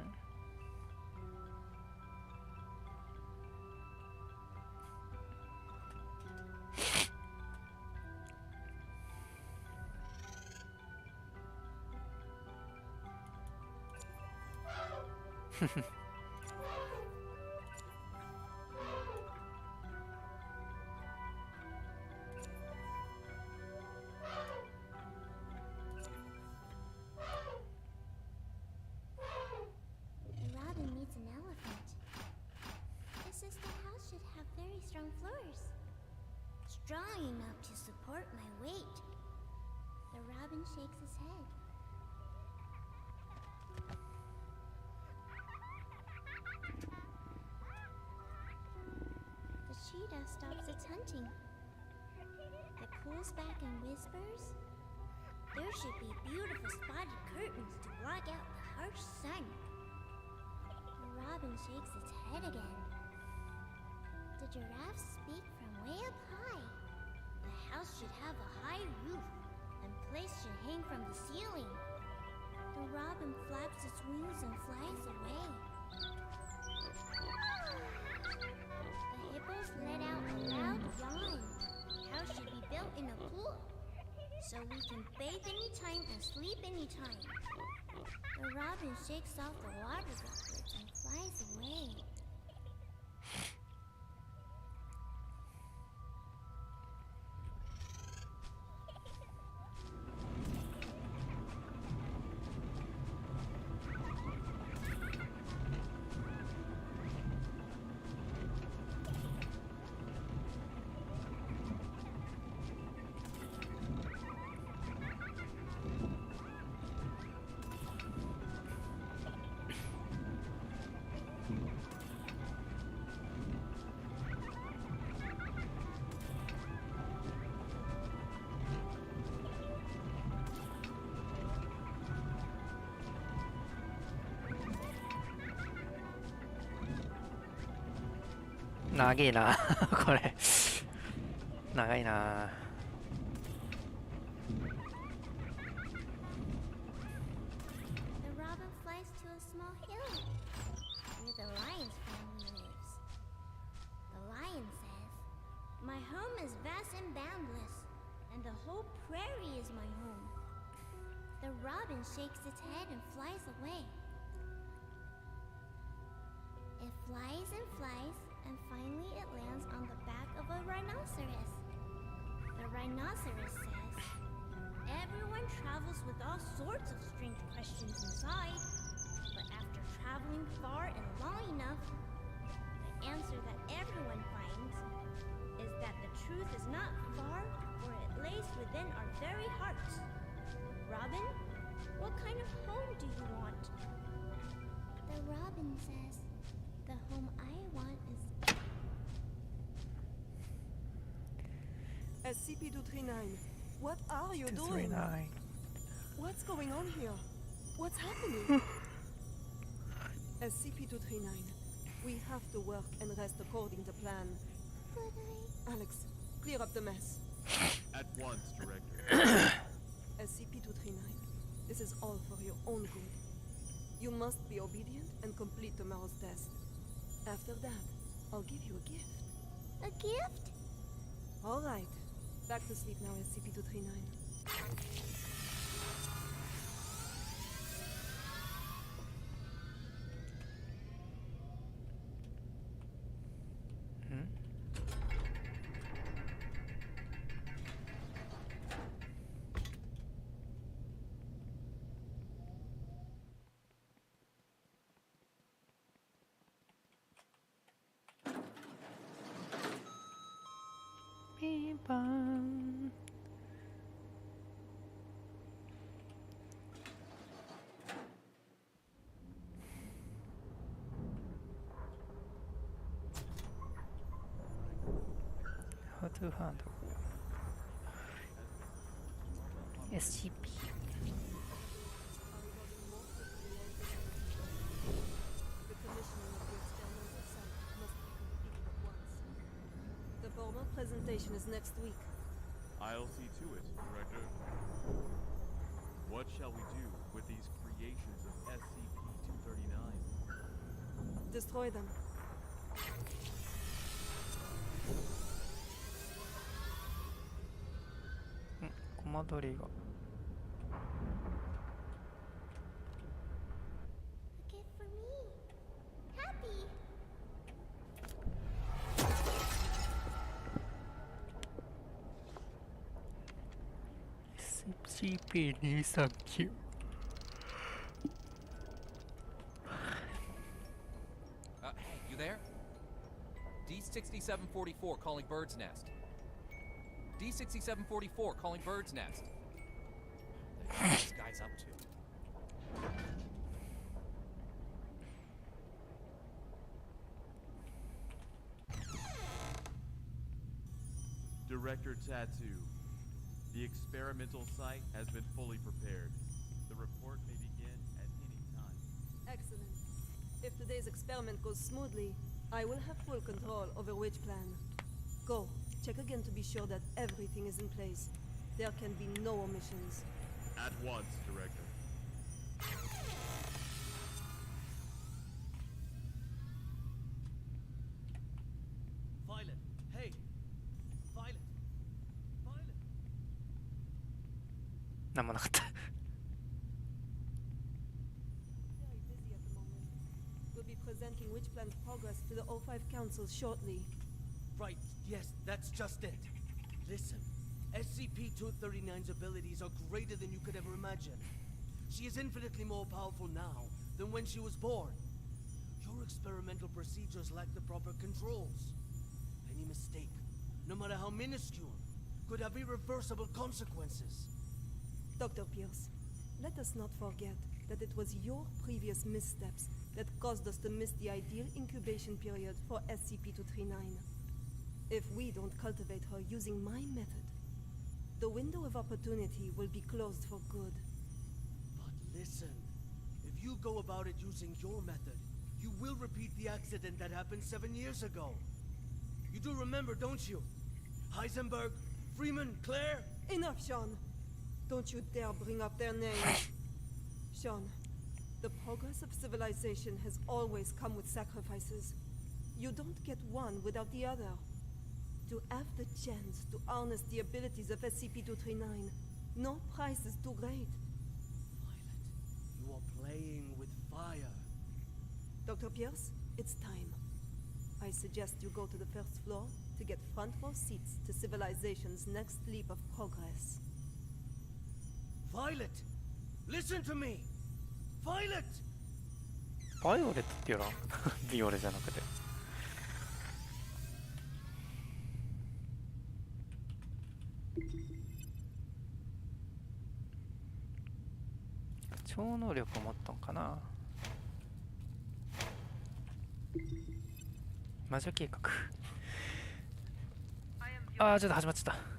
The robin needs an elephant. The sister house should have very strong floors. Strong enough to support my weight. The robin shakes his head. The cheetah stops its hunting. It pulls back and whispers, "There should be beautiful spotted curtains to block out the harsh sun." The robin shakes its head again. The giraffe speak from way up high. The house should have a high roof, and plates should hang from the ceiling. The robin flaps its wings and flies away. The hippos let out a loud yawn. House should be built in a pool, so we can bathe anytime and sleep anytime. The robin shakes off the water droplets and flies away. 長えなこれ長いな。The robin flies to a small hill where the lion's family lives. The lion says, "My home is vast and boundless, and the whole prairie is my home." The robin shakes its head and flies away. It flies and flies, and finally it lands on the back of a rhinoceros. The rhinoceros says, "Everyone travels with all sorts of strange questions inside, but after traveling far and long enough, the answer that everyone finds is that the truth is not far, for it lays within our very hearts. Robin, what kind of home do you want?" The robin says, "The home I want is..." SCP-239, what are you doing? 239. What's going on here? What's happening? SCP-239, we have to work and rest according to plan. But Alex, clear up the mess. At once, Director. SCP-239, this is all for your own good. You must be obedient and complete tomorrow's test. After that, I'll give you a gift. A gift? All right. Back to sleep now, SCP-239. Bang. How to handle SCP. The commissioning of the experimental site must be completed at once. The formal presentation is next week. I'll see to it, Director. What shall we do with these creations of SCP-239? Destroy them. Commodoreが A gift for me. Happy. SCP-239. Hey, you there? D6744 calling Bird's Nest. D6744 calling Bird's Nest. What the hell are these guys up to? Director Tattoo, the experimental site has been fully prepared. The report may begin at any time. Excellent. If today's experiment goes smoothly, I will have full control over which plan. Go. Check again to be sure that everything is in place. There can be no omissions. At once, Director. Violet, hey! Violet! Violet! なんもなかった。 Very busy at the moment. We'll be presenting which plan's progress to the O5 Council shortly. Right, yes, that's just it. Listen, SCP-239's abilities are greater than you could ever imagine. She is infinitely more powerful now than when she was born. Your experimental procedures lack the proper controls. Any mistake, no matter how minuscule, could have irreversible consequences. Dr. Pierce, let us not forget that it was your previous missteps that caused us to miss the ideal incubation period for SCP-239. If we don't cultivate her using my method, the window of opportunity will be closed for good. But listen, if you go about it using your method, you will repeat the accident that happened 7 years ago. You do remember, don't you? Heisenberg, Freeman, Claire? Enough, Sean. Don't you dare bring up their names. Sean, the progress of civilization has always come with sacrifices. You don't get one without the other. To have the chance to harness the abilities of SCP-239, no price is too great. Violet, you are playing with fire. Dr. Pierce, it's time. I suggest you go to the first floor to get front row seats to civilization's next leap of progress. Violet! Listen to me! Violet! バイオレットって言うのビオレじゃなくて。超能力を持ったんかな。魔女計画。ああ、ちょっと始まっちゃった。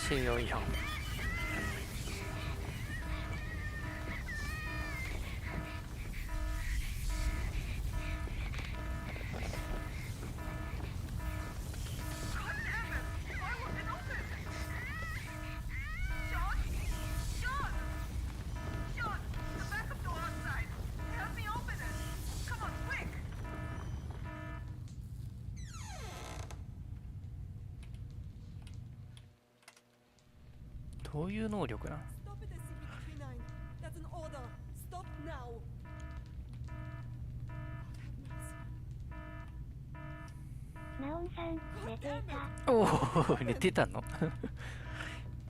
収容違反。どういう能力な。ナオンさん、寝てた。おお、寝てたの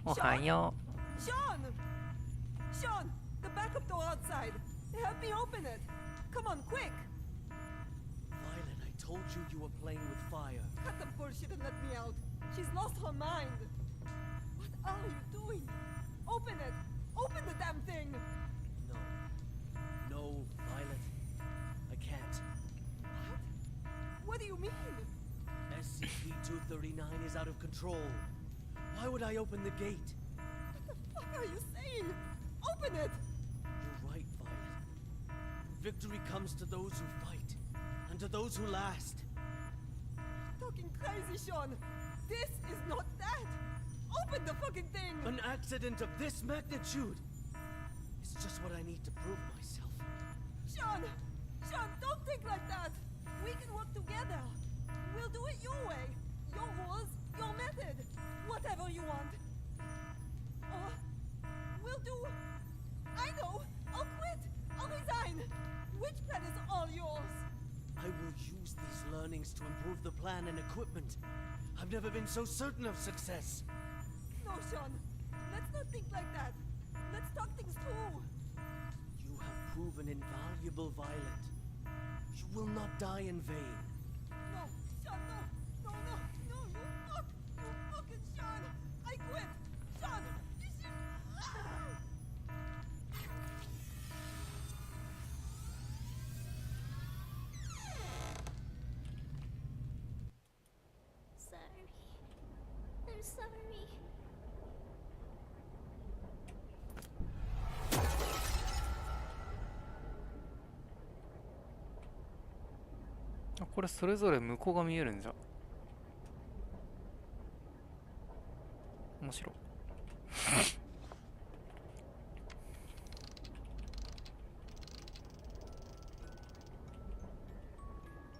おはよう。Sean! Sean! The backup door outside! Help me open it! Come on, quick! Violet, I told you you were playing with fire. Cut the bullshit and let me out. She's lost her mind. What are you doing? Open it! Open the damn thing! No. No, Violet. I can't. What? What do you mean? SCP-239 is out of control. Why would I open the gate? What the fuck are you saying? Open it! You're right, Violet. Victory comes to those who fight, and to those who last. Fucking crazy, Sean! This is not that! Open the fucking thing! An accident of this magnitude is just what I need to prove myself. Sean! Sean, don't think like that! We can work together! We'll do it your way! Your rules, your method! Whatever you want! Or we'll do... I know! I'll quit! I'll resign! Which plan is all yours? I will use these learnings to improve the plan and equipment. I've never been so certain of success. No, Sean. Let's not think like that. Let's talk things through. You have proven invaluable, Violet. You will not die in vain. No, Sean, no. No, no, no, you fuck! You fucking Sean! I quit! Sean! Sorry. I'm sorry. あ、これそれぞれ向こうが見えるんじゃ。面白い。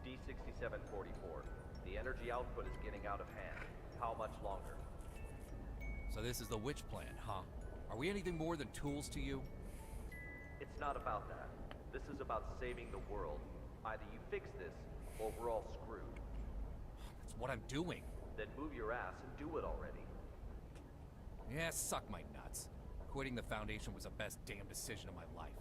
D6744. The energy output is getting out of hand. How much longer? So this is the witch plan, huh? Are we anything more than tools to you? It's not about that. This is about saving the world. Either you fix this, or we're all screwed. That's what I'm doing. Then move your ass and do it already. Yeah, suck my nuts. Quitting the Foundation was the best damn decision of my life.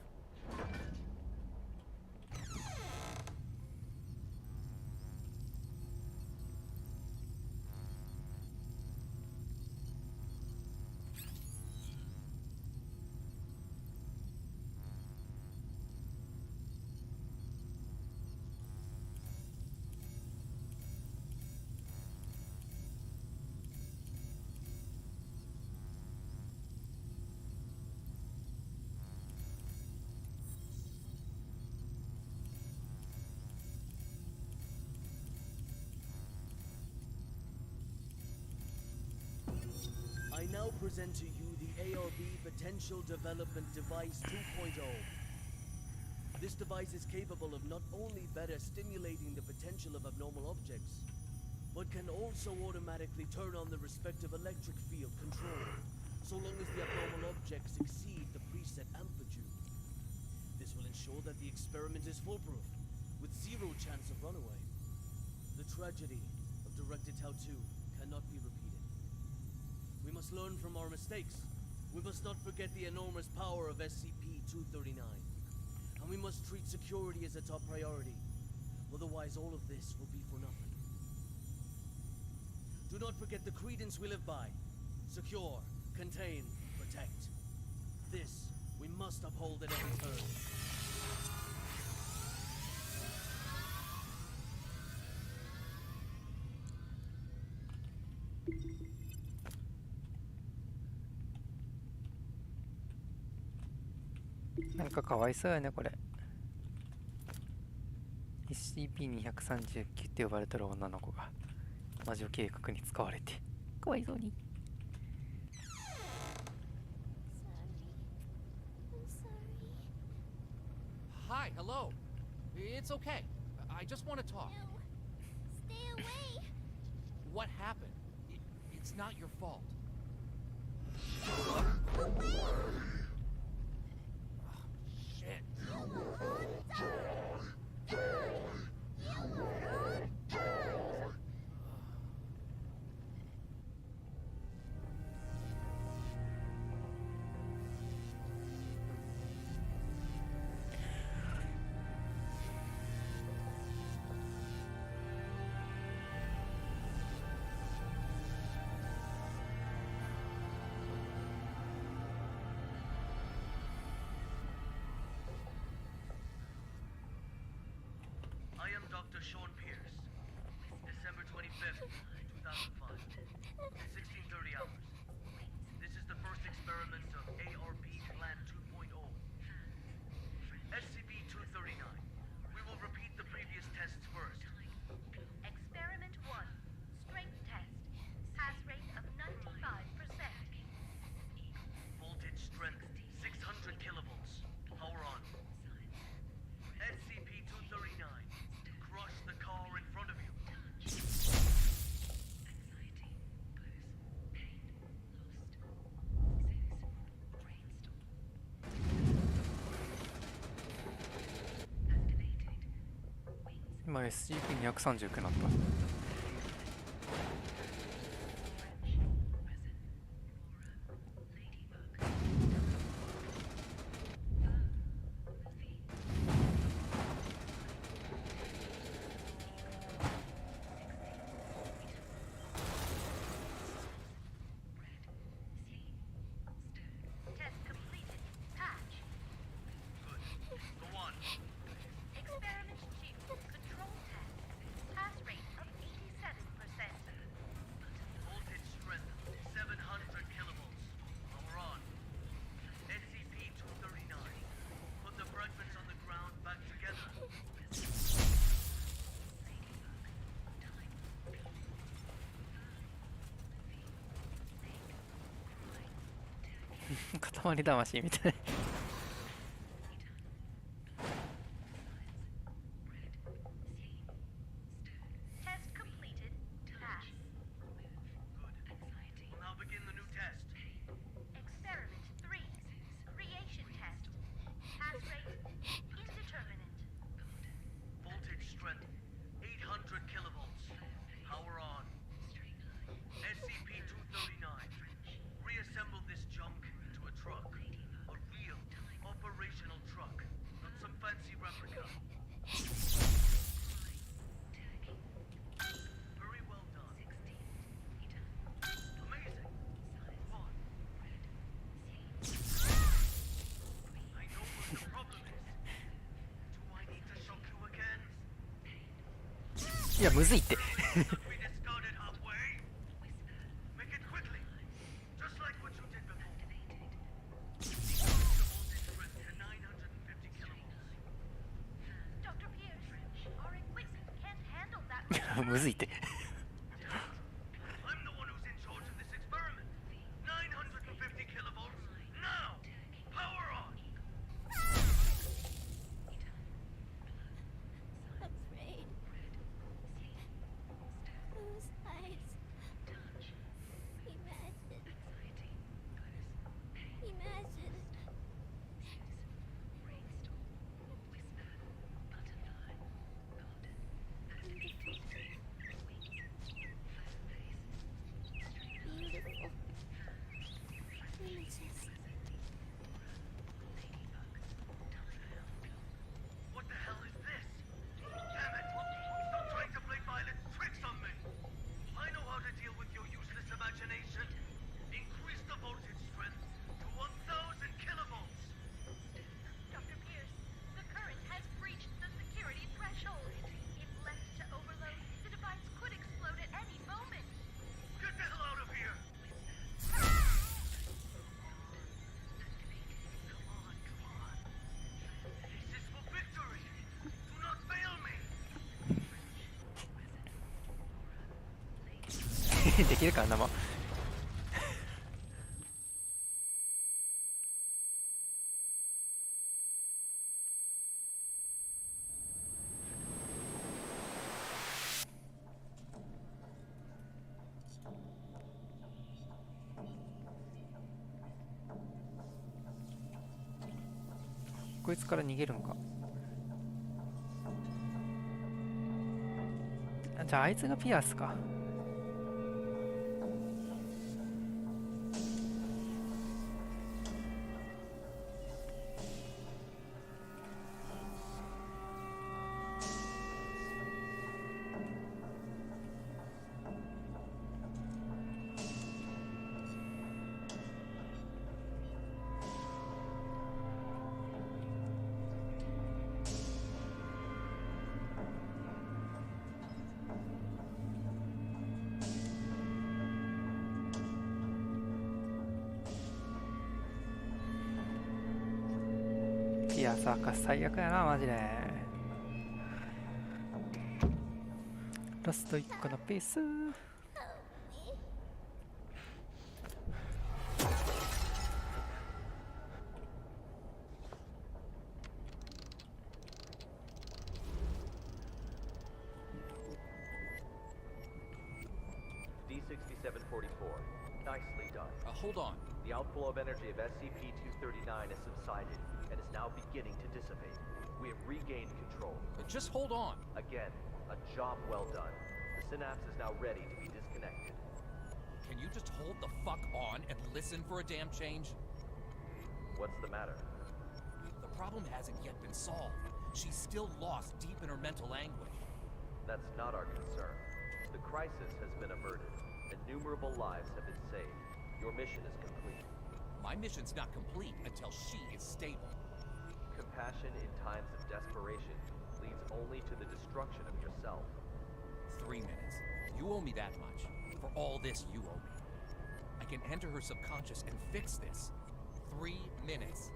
I now present to you the ARB Potential Development Device 2.0. This device is capable of not only better stimulating the potential of abnormal objects, but can also automatically turn on the respective electric field control, so long as the abnormal objects exceed the preset amplitude. This will ensure that the experiment is foolproof, with zero chance of runaway. The tragedy of Directed Tau 2 cannot be repeated. We must learn from our mistakes. We must not forget the enormous power of SCP-239. And we must treat security as a top priority. Otherwise, all of this will be for nothing. Do not forget the credence we live by. Secure, contain, protect. This we must uphold at every turn.なんかかわいそうやねこれ。 SCP-239 って呼ばれてる女の子が魔女計画に使われてかわいそうに。 Hi, hello. It's okay. I just want to talk. No. Stay away. What happened? It's not your fault. Away. Shit. You will all die. Die. You will all die. I am Dr. Sean Pierce. December 25th, 2005. 16:30 hours. This is the first experiment of ARB Plan 2.0. SCP-239 今 SCP-239 になった。塊魂みたい。いや、むずいって。むずいって。できるかなも。こいつから逃げるんか。じゃああいつがピアスか。いや、サーカス最悪やな、マジで。ラスト1個のピース。D6744. Nicely done. Hold on. The outflow of energy of SCP-239 has subsided, and is now beginning to dissipate. We have regained control. Just hold on. Again, a job well done. The synapse is now ready to be disconnected. Can you just hold the fuck on and listen for a damn change? What's the matter? The problem hasn't yet been solved. She's still lost deep in her mental anguish. That's not our concern. The crisis has been averted. Innumerable lives have been saved. Your mission is complete. My mission's not complete until she is stable. Compassion in times of desperation leads only to the destruction of yourself. 3 minutes. You owe me that much. For all this, you owe me. I can enter her subconscious and fix this. 3 minutes.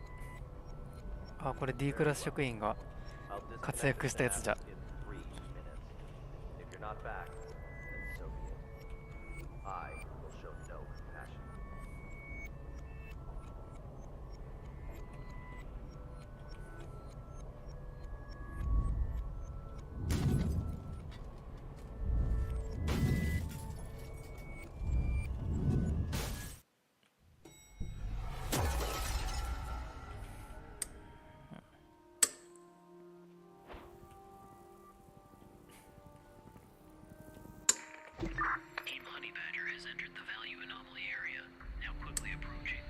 あ、これ D クラス職員が活躍したやつじゃ。If you're not back, then so be it. I will show no compassion. Team Honey Badger has entered the value anomaly area, now quickly approaching.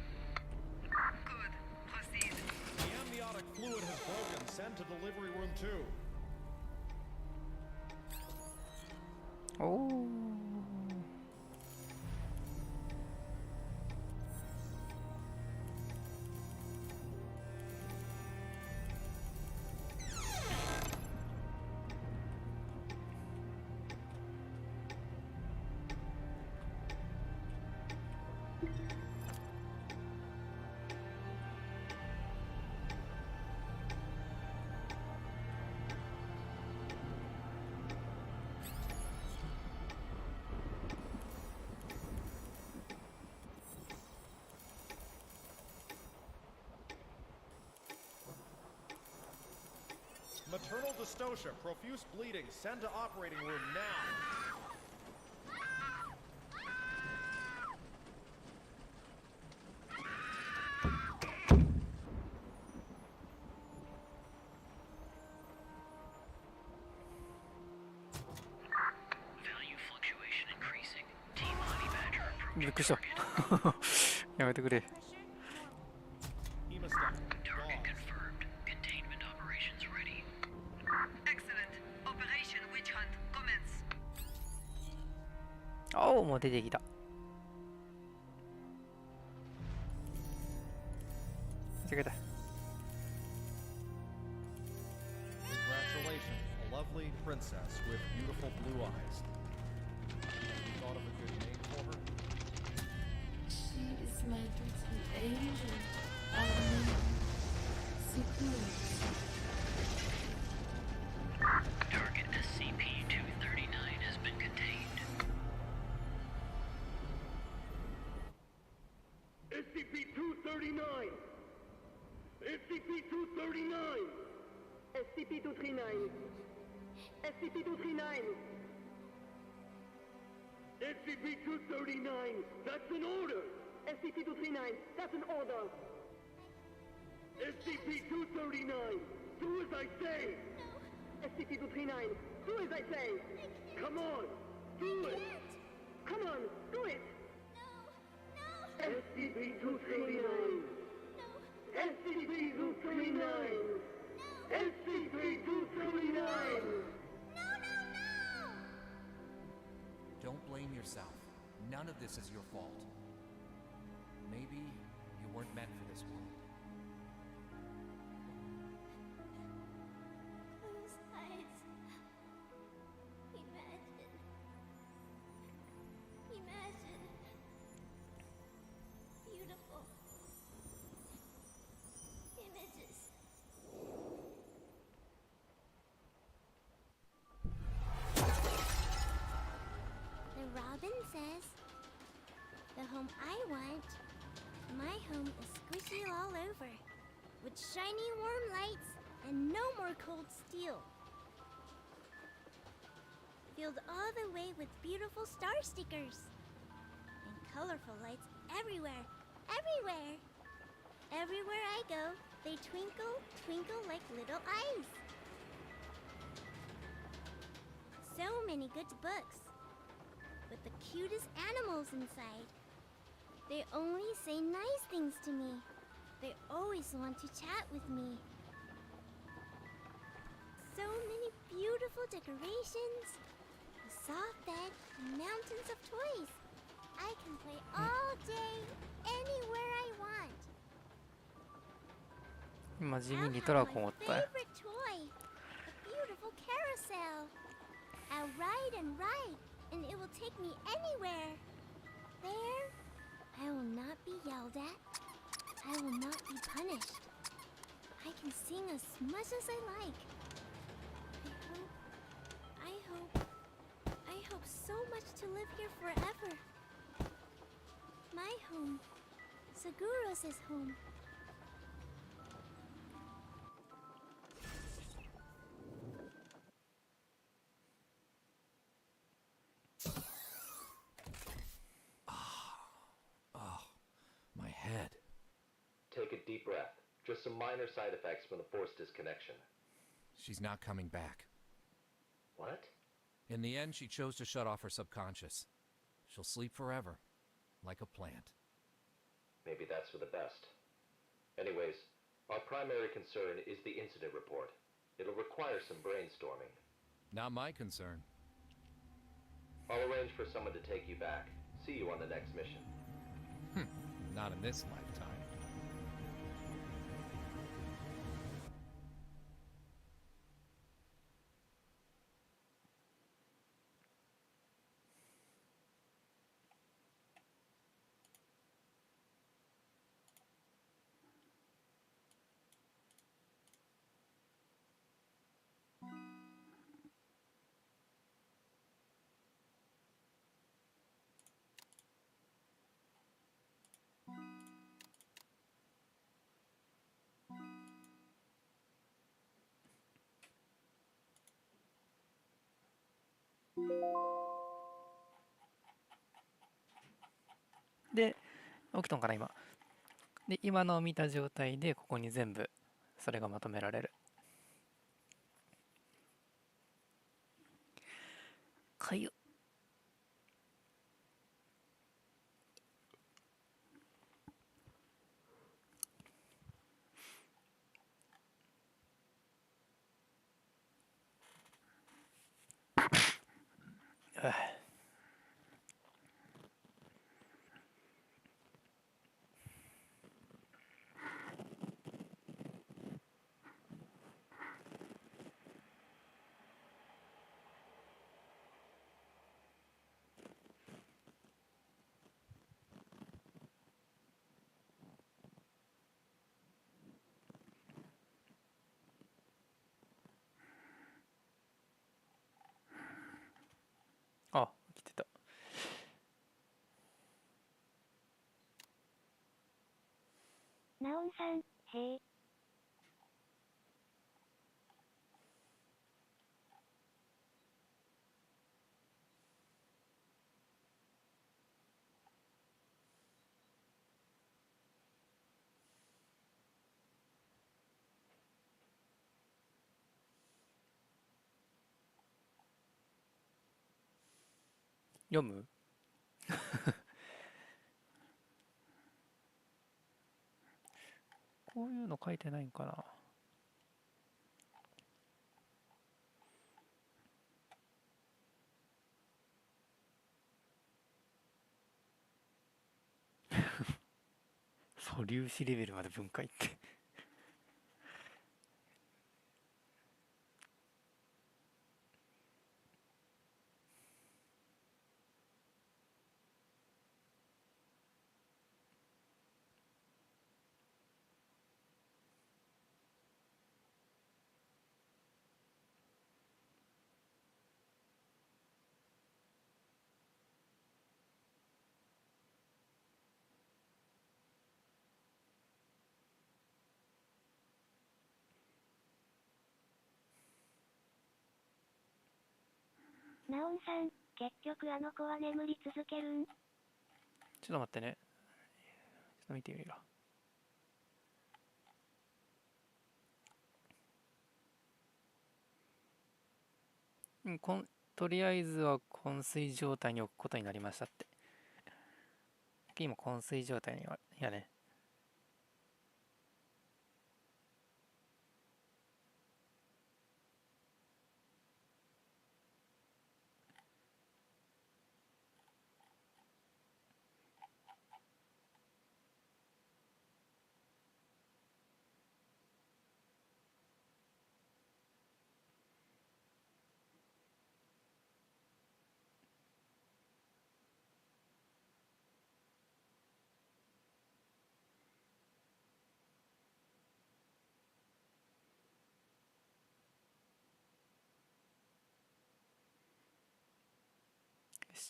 Good. Proceed. The amniotic fluid has broken. Send to delivery room 2. Oh. Maternal dystocia, profuse bleeding. Send to operating room now. Value fluctuation increasing. Team Honey Badger びっくりしたやめてくれ。 Target confirmed. Containment operations ready. Excellent. Operation Witch Hunt commence. おお、もう出てきた。間違えた。 Congratulations, a lovely princess with beautiful blue eyes. You thought of a good name for her? She is my little angel. Target SCP-239 has been contained. SCP-239! SCP-239! SCP-239. SCP-239. SCP-239! That's an order! SCP-239. That's an order. SCP-239! Do as I say! SCP-239. Do as I say. Come on! Do it! Come on, do it. SCP-239! SCP-239! SCP-239! Don't blame yourself. None of this is your fault. Maybe you weren't meant for this world. Those eyes. Imagine. Imagine. Beautiful. Images. The robin says, the home I want, my home is squishy all over, with shiny warm lights and no more cold steel. Filled all the way with beautiful star stickers. And colorful lights everywhere, everywhere. Everywhere I go, They twinkle, twinkle like little eyes. So many good books, with the cutest animals inside. They only say nice things to me. They always want to chat with me. So many beautiful decorations, a soft bed, and mountains of toys. I can play all day, anywhere I want. 今地味にドラゴンおったよ。 Favorite toy, a beautiful carousel. I'll ride and ride, and it will take me anywhere. There, I will not be yelled at. I will not be punished. I can sing as much as I like. I hope so much to live here forever. My home, Seguros' home. My head. Take a deep breath. Just some minor side effects from the force disconnection. She's not coming back. What? In the end, she chose to shut off her subconscious. She'll sleep forever, like a plant. Maybe that's for the best. Anyways, our primary concern is the incident report. It'll require some brainstorming. Not my concern. I'll arrange for someone to take you back. See you on the next mission. Not in this lifetime.で、起きとんかな今。で、今のを見た状態でここに全部それがまとめられる。かゆっ。あ、来てた。ナオンさん、へえ。読むこういうの書いてないんかな。素粒子レベルまで分解ってナオンさん、結局あの子は眠り続けるん？ちょっと待ってね。ちょっと見てみるわ。とりあえずは昏睡状態に置くことになりましたって。今昏睡状態にはやね。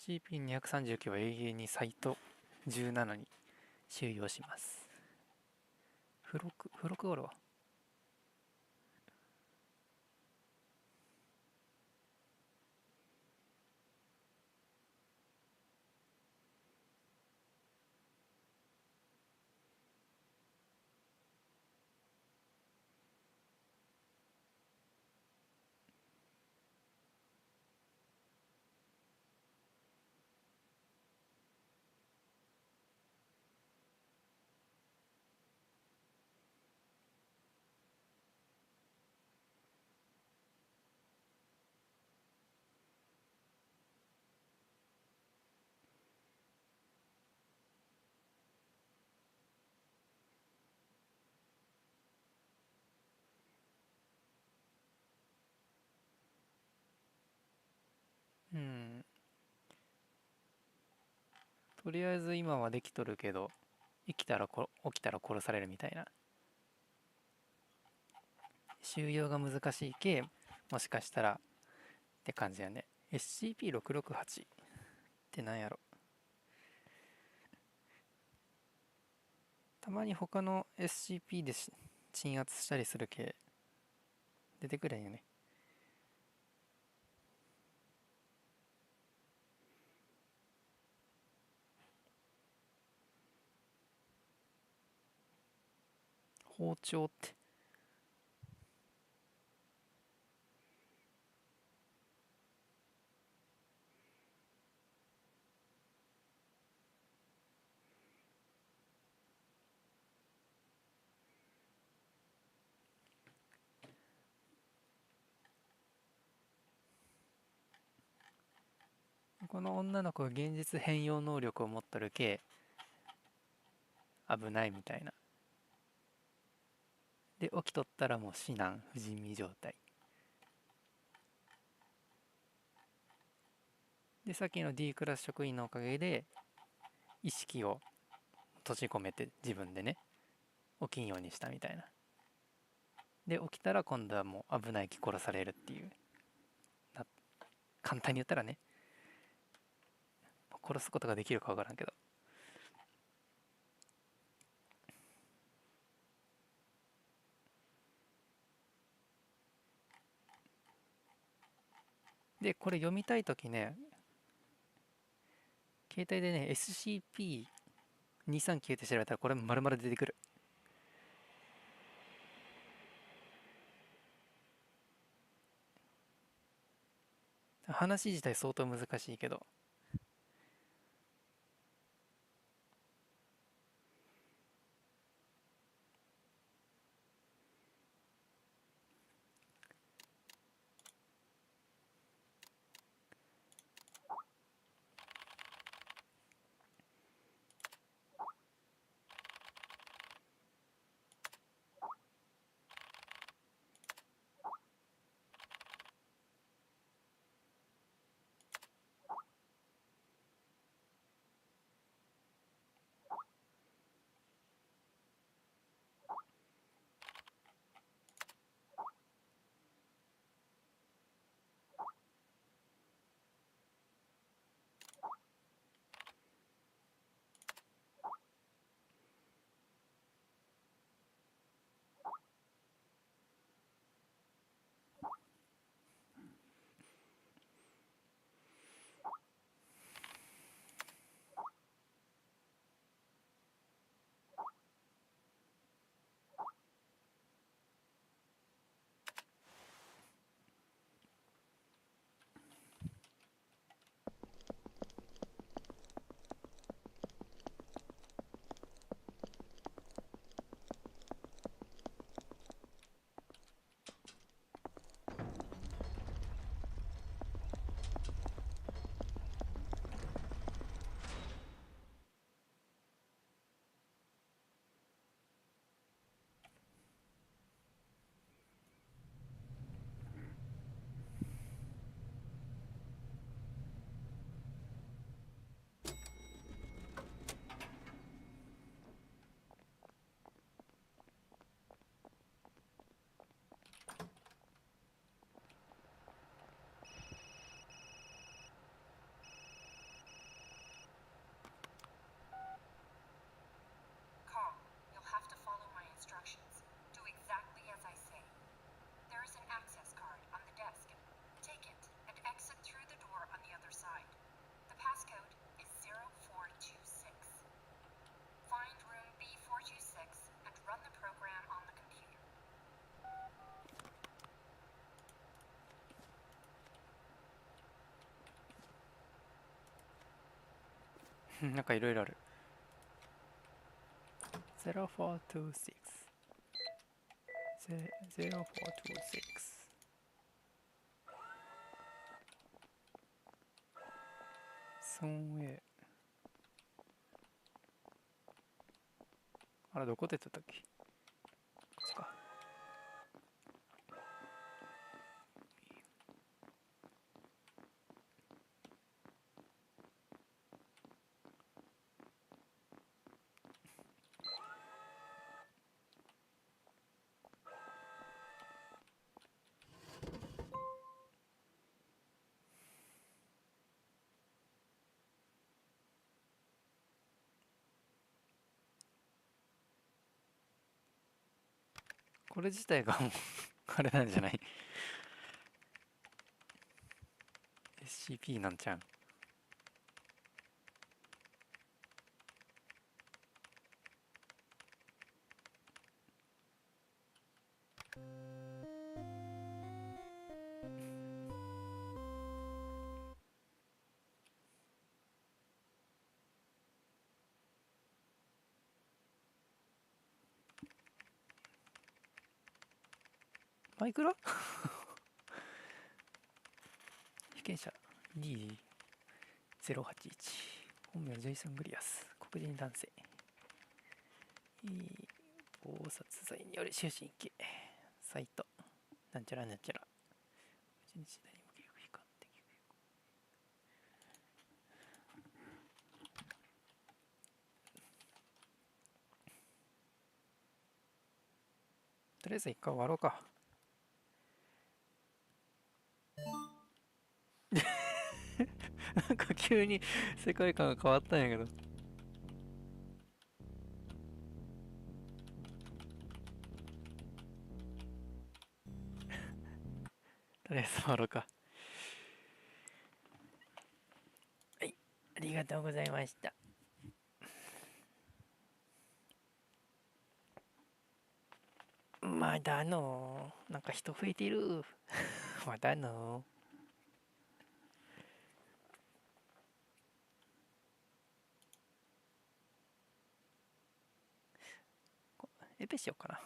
SCP-239 は永遠にサイト17に収容します。付録おるわ。とりあえず今はできとるけど、起きたら殺されるみたいな。収容が難しい系、もしかしたらって感じやね。SCP-668 ってなんやろ。たまに他の SCP で鎮圧したりする系出てくるんよね。包丁って。この女の子が現実変容能力を持っとる系危ないみたいな。で起きとったらもう死難不死身状態で、さっきの D クラス職員のおかげで意識を閉じ込めて自分でね起きんようにしたみたいな。で起きたら今度はもう危ない気殺されるっていう、簡単に言ったらね、殺すことができるか分からんけど。でこれ読みたいときね、携帯でね SCP-239 って調べたらこれ丸々出てくる。話自体相当難しいけど、なんかいろいろある。0426 0426 孫英。あれどこで撮ったっけ。こっちか。これ自体がもうあれなんじゃない？ SCP なんちゃうん。マイクラ被験者 D081 本名ジェイソン・グリアス黒人男性暴殺罪による終身刑サイトなんちゃらなんちゃら一日代にも悲観的とりあえず一回終わろうか。なんか急に世界観が変わったんやけど。とりあえず終わろうか。はい、ありがとうございました。まだのなんか人増えている。まだのエペしようかな。